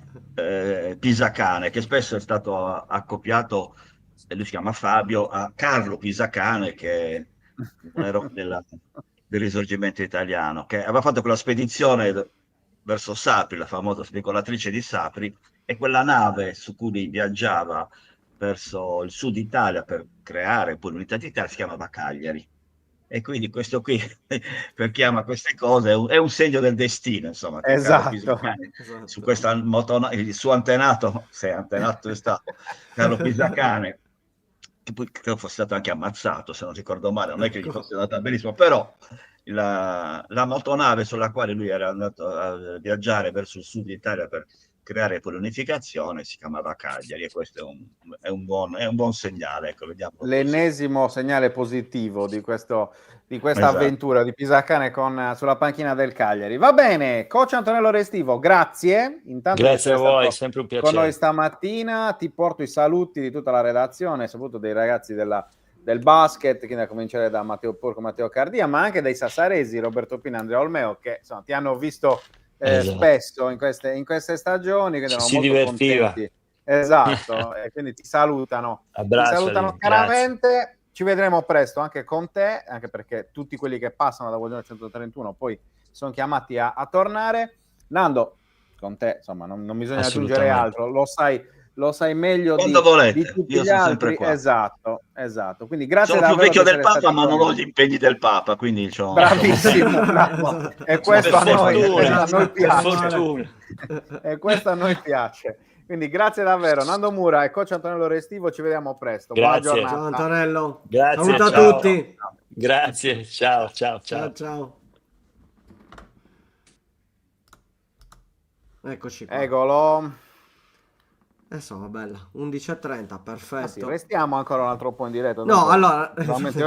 Pisacane, che spesso è stato accoppiato, e lui si chiama Fabio, a Carlo Pisacane, che è un eroe del risorgimento italiano, che aveva fatto quella spedizione verso Sapri, la famosa speculatrice di Sapri, e quella nave su cui viaggiava verso il sud Italia per creare poi l'unità d'Italia si chiamava Cagliari. E quindi questo qui, per chi ama queste cose, è un segno del destino, insomma, che Carlo Esatto. Pisacane, Esatto. su questa il suo antenato, se antenato è stato Carlo Pisacane, che poi credo fosse stato anche ammazzato, se non ricordo male, non è che gli fosse andata benissimo, però la motonave sulla quale lui era andato a viaggiare verso il sud Italia per creare poi l'unificazione si chiamava Cagliari, e questo è un buon segnale, ecco, vediamo così. L'ennesimo segnale positivo di questa Esatto. avventura di Pisacane sulla panchina del Cagliari. Va bene, coach Antonello Restivo, grazie. Intanto di grazie a essere voi, stato sempre un con noi piacere. stamattina. Ti porto i saluti di tutta la redazione, soprattutto dei ragazzi del basket, quindi a cominciare da Matteo Porco, Matteo Cardia, ma anche dei sassaresi, Roberto Pina, Andrea Olmeo, che insomma, ti hanno visto Esatto. spesso in queste stagioni, quindi Ci erano si molto divertiva. contenti. Esatto, e quindi ti salutano. Ti Abbracciali, salutano caramente. Ci vedremo presto anche con te, anche perché tutti quelli che passano da Buongiorno 131 poi sono chiamati a tornare. Nando, con te insomma non bisogna aggiungere Assolutamente. altro, lo sai meglio Quando di volete, tutti io gli sono sempre altri. qua. Esatto. Quindi grazie Sono più davvero vecchio di del essere Papa, stati ma con non ho noi. gli impegni del Papa, quindi Bravissimo, bravo. E questo a Per noi fortuna, per piace. fortuna. E questo a noi piace. Quindi grazie davvero. Nando Mura e coach Antonello Restivo, ci vediamo presto. Buona Grazie. giornata. Ciao Antonello. Grazie, Saluta ciao. tutti. Grazie, ciao, ciao, ciao. Ciao. Eccoci qua. Eccolo. Insomma, bella. 11:30, perfetto. Ah sì, restiamo ancora un altro po' in diretta. No, allora... Veramente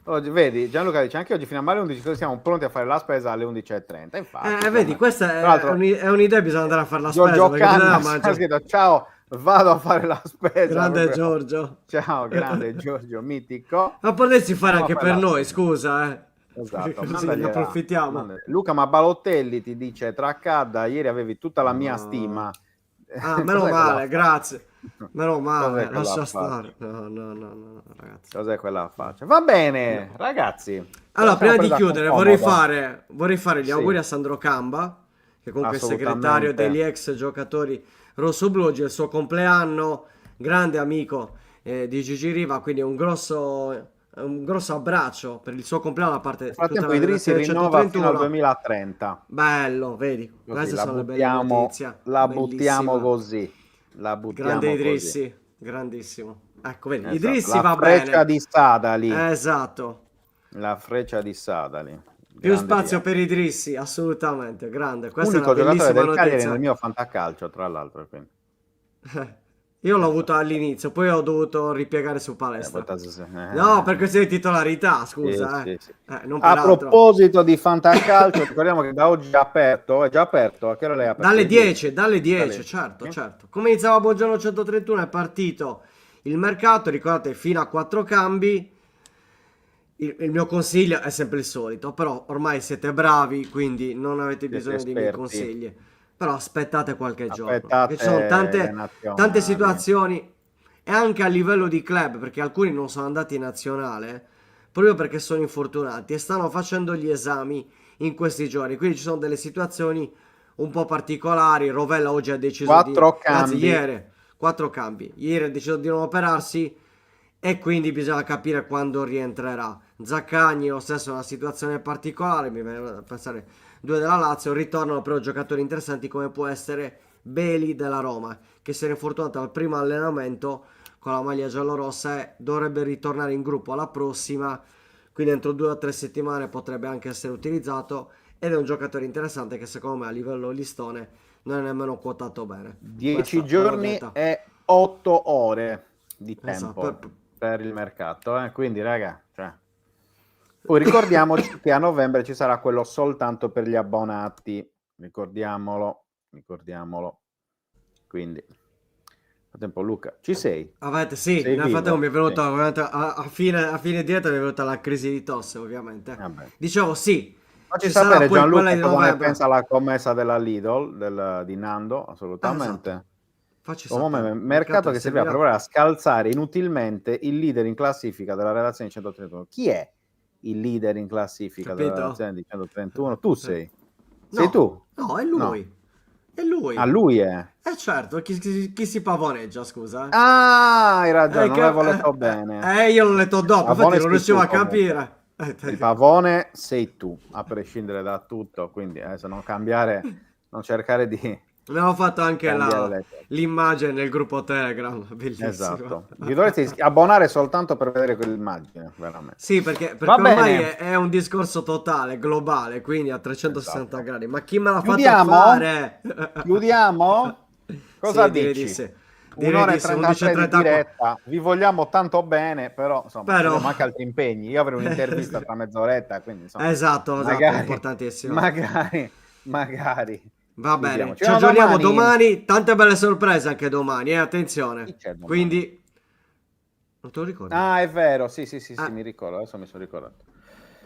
oggi, vedi, Gianluca dice anche oggi fino a male 11 siamo pronti a fare la spesa alle 11:30. Infatti, vedi, questa tra l'altro, è un'idea, bisogna andare a fare la Giorgio spesa. perché Canna bisogna ha mangiare. scritto ciao, vado a fare la spesa. Grande Proprio. Giorgio. Ciao, grande Giorgio, mitico. Ma potessi fare Andiamo anche a per fare la noi, spesa. scusa, Esatto, Così ne mandagliela, approfittiamo. Luca, ma Balotelli ti dice Traccadda, ieri avevi tutta la mia stima. Ah, meno Cos'è male, quella grazie. Meno male, Cos'è quella lascia faccia? stare. No, ragazzi. Cos'è quella faccia? Va bene, ragazzi. Allora, Siamo prima di presi a chiudere, comodo. vorrei fare gli Sì. auguri a Sandro Camba, che comunque è Assolutamente. segretario degli ex giocatori rossoblù. Oggi è il suo compleanno, grande amico di Gigi Riva, quindi un grosso abbraccio per il suo compleanno da parte Nel di tutta frattempo la Idrissi redazione rinnova fino al 131. 2030. Bello, vedi, Così, queste la sono le belle buttiamo, notizie. la Bellissima. buttiamo così. La buttiamo Grande così. Idrissi, grandissimo. Ecco, vedi, Esatto. Idrissi La va freccia bene. di Sadali. Esatto. La freccia di Sadali. Più Grande spazio via. per Idrissi, assolutamente, grande. Questa Unico è una giocatore bellissima del Cagliari notizia. nel mio fantacalcio, tra l'altro. Quindi. Io l'ho avuto all'inizio, poi ho dovuto ripiegare su palestra. No, No, per questione di titolarità, scusa. Sì, sì. Non per A altro. proposito di fantacalcio, ricordiamo che da oggi è aperto. A che ora lei è aperto? Dalle 10, certo, Sì. certo. Come iniziava Buongiorno 131 è partito il mercato, ricordate, fino a 4 cambi. il mio consiglio è sempre il solito, però ormai siete bravi, quindi non avete Siete bisogno dei miei esperti. consigli. Però aspettate qualche giorno, Aspettate perché ci sono le tante nazionali. situazioni, e anche a livello di club, perché alcuni non sono andati in nazionale proprio perché sono infortunati e stanno facendo gli esami in questi giorni. Quindi ci sono delle situazioni un po' particolari. Rovella oggi ha deciso Quattro anzi, cambi. ieri, 4 cambi. Ieri ha deciso di non operarsi e quindi bisogna capire quando rientrerà. Zaccagni lo stesso è una situazione particolare, mi viene da pensare 2 della Lazio, ritornano però giocatori interessanti come può essere Beli della Roma, che si era infortunato al primo allenamento con la maglia giallorossa e dovrebbe ritornare in gruppo alla prossima, quindi entro 2 o 3 settimane potrebbe anche essere utilizzato, ed è un giocatore interessante che secondo me a livello listone non è nemmeno quotato bene. 10 Questa giorni l'ho detta. e 8 ore di tempo Esatto. per il mercato, quindi raga, cioè. Poi ricordiamoci che a novembre ci sarà quello soltanto per gli abbonati, ricordiamolo. Quindi nel frattempo Luca, ci sei? Sì, Sei nel frattempo vivo? mi è venuta Sì. ovviamente, a fine diretta mi è venuta la crisi di tosse, ovviamente. Vabbè. Dicevo sì, Facci ci sarà sapere poi Gianluca quella di cosa ne novembre. pensa la commessa della Lidl, di Nando, assolutamente. Esatto. Facci Un sapere. mercato che serviva per servirà. provare a scalzare inutilmente il leader in classifica della redazione di 131. Chi è il leader in classifica della Capito? redazione di 131? Tu sei. No, Sei tu? No, è lui. È lui. Ah, lui è. Certo, chi si pavoneggia, scusa? Ah, hai ragione, non che- l'avevo letto bene. Io l'ho letto dopo, Pavone infatti non sei riuscivo tu, a capire. Il pavone sei tu, a prescindere da tutto, quindi adesso non cambiare, non cercare di Abbiamo fatto anche cambiare le cose. l'immagine nel gruppo Telegram, bellissimo. Esatto. Vi dovreste abbonare soltanto per vedere quell'immagine, veramente. Sì, perché Va ormai bene. è un discorso totale, globale, quindi a 360 Esatto. gradi. Ma chi me l'ha Chiudiamo? fatto fare? Chiudiamo? Cosa Sì, direi dici? di sì. Direi Un'ora e di sì, 33 di 11:34. diretta, vi vogliamo tanto bene, però insomma Però- abbiamo anche altri impegni. Io avrei un'intervista tra mezz'oretta, quindi insomma, Esatto, importantissimo. magari Va bene, chiudiamo. ci aggiorniamo domani. Tante belle sorprese anche domani, attenzione. Chi c'è domani? Quindi, non te lo ricordi? Ah, è vero, sì, Ah. mi ricordo, adesso mi sono ricordato.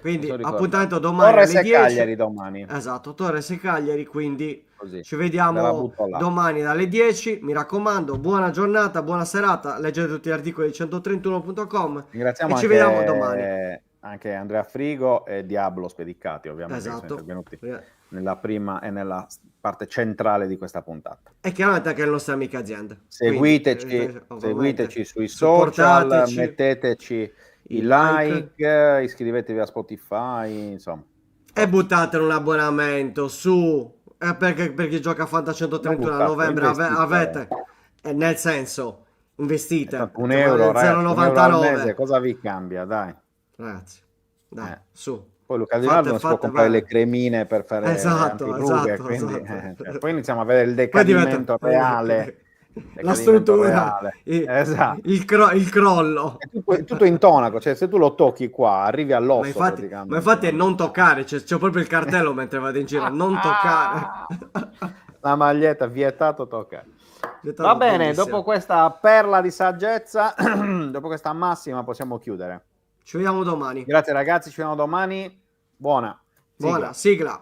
Quindi mi sono ricordato. appuntamento domani Torres alle e 10. Cagliari domani. Esatto, Torres e Cagliari, quindi Così, ci te la vediamo butto là. domani dalle 10. Mi raccomando, buona giornata, buona serata. Leggete tutti gli articoli di 131.com Ringraziamo e ci anche, vediamo domani. anche Andrea Frigo e Diablo Spedicati, ovviamente, che sono Esatto. intervenuti nella prima e nella parte centrale di questa puntata. E chiaramente anche le nostre amiche aziende. Seguiteci, Quindi, ovviamente, seguiteci sui social, supportateci. metteteci i I like, iscrivetevi a Spotify, insomma. E buttate un abbonamento su perché per chi gioca a Fanta 131 a buttate, novembre investite. avete nel senso investite Esatto, un perché euro, vale ragazzi, un euro al 0,99. mese, cosa vi cambia? Dai. Ragazzi, dai, Eh. su. Poi Luca Di Nardo non si può comprare bene. le cremine per fare Esatto, antirughe, esatto, quindi, esatto. cioè, poi iniziamo a vedere il Poi diventa- decadimento reale. La struttura, reale. Esatto. il crollo. È tutto intonaco, cioè se tu lo tocchi qua arrivi all'osso praticamente. Ma infatti è non toccare, c'è proprio il cartello mentre vado in giro, non toccare. La maglietta, vietato toccare. Vietato, Va bene, bellissimo. dopo questa perla di saggezza, dopo questa massima possiamo chiudere. Ci vediamo domani. Grazie ragazzi, ci vediamo domani. Buona. Buona sigla.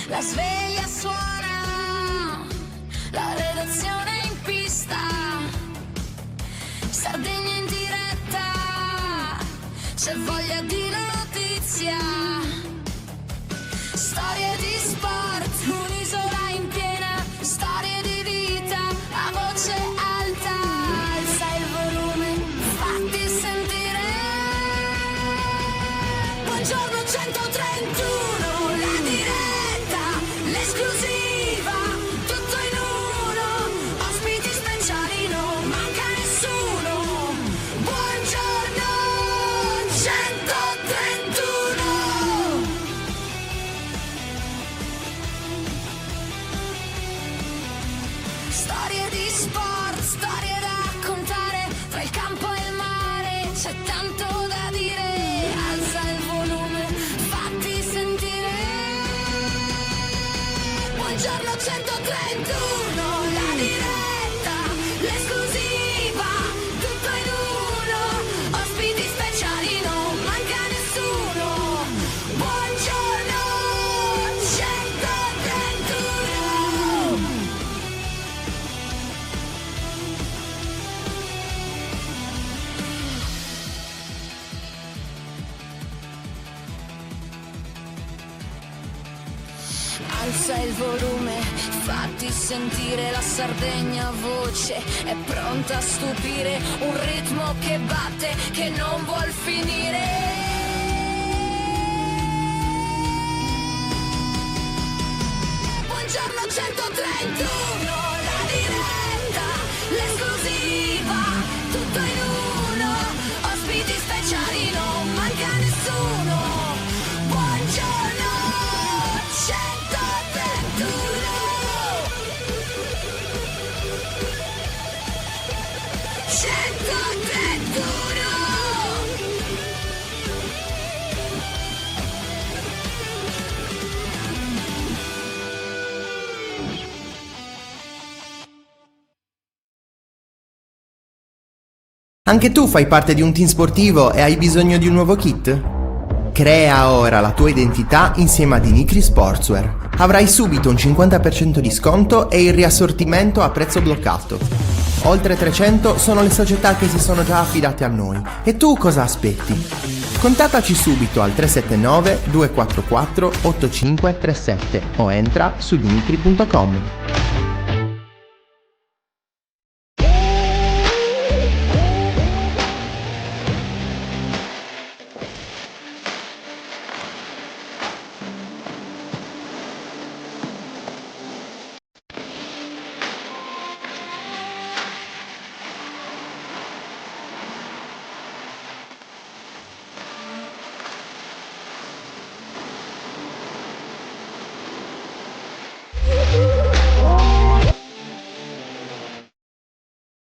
La sveglia suona, la redazione è in pista, Sardegna in diretta, c'è voglia di notizia, storie di sport, un'isola in piena, storie di vita, a voce alta, alza il volume, fatti sentire. Buongiorno 131, la diretta, l'esclusiva, tutto in uno, ospiti speciali, non manca nessuno. Buongiorno 131. Storie di sport, storie da raccontare, tra il campo e il mare c'è tanto da dire. Alza il volume, fatti sentire. Buongiorno 131, la diretta. l'esclusiva, tutto in uno, ospiti speciali, non manca nessuno. Buongiorno, 131. Alza il volume, fatti sentire la Sardegna voce, è pronta a stupire, un ritmo che batte, che non vuol finire. Buongiorno 131, la diretta, l'esclusiva, tutto in uno, ospiti speciali, non manca nessuno. Buongiorno 131. 131. Anche tu fai parte di un team sportivo e hai bisogno di un nuovo kit? Crea ora la tua identità insieme a Dinicri Sportswear. Avrai subito un 50% di sconto e il riassortimento a prezzo bloccato. Oltre 300 sono le società che si sono già affidate a noi. E tu cosa aspetti? Contattaci subito al 379 244 8537 o entra su dinicri.com.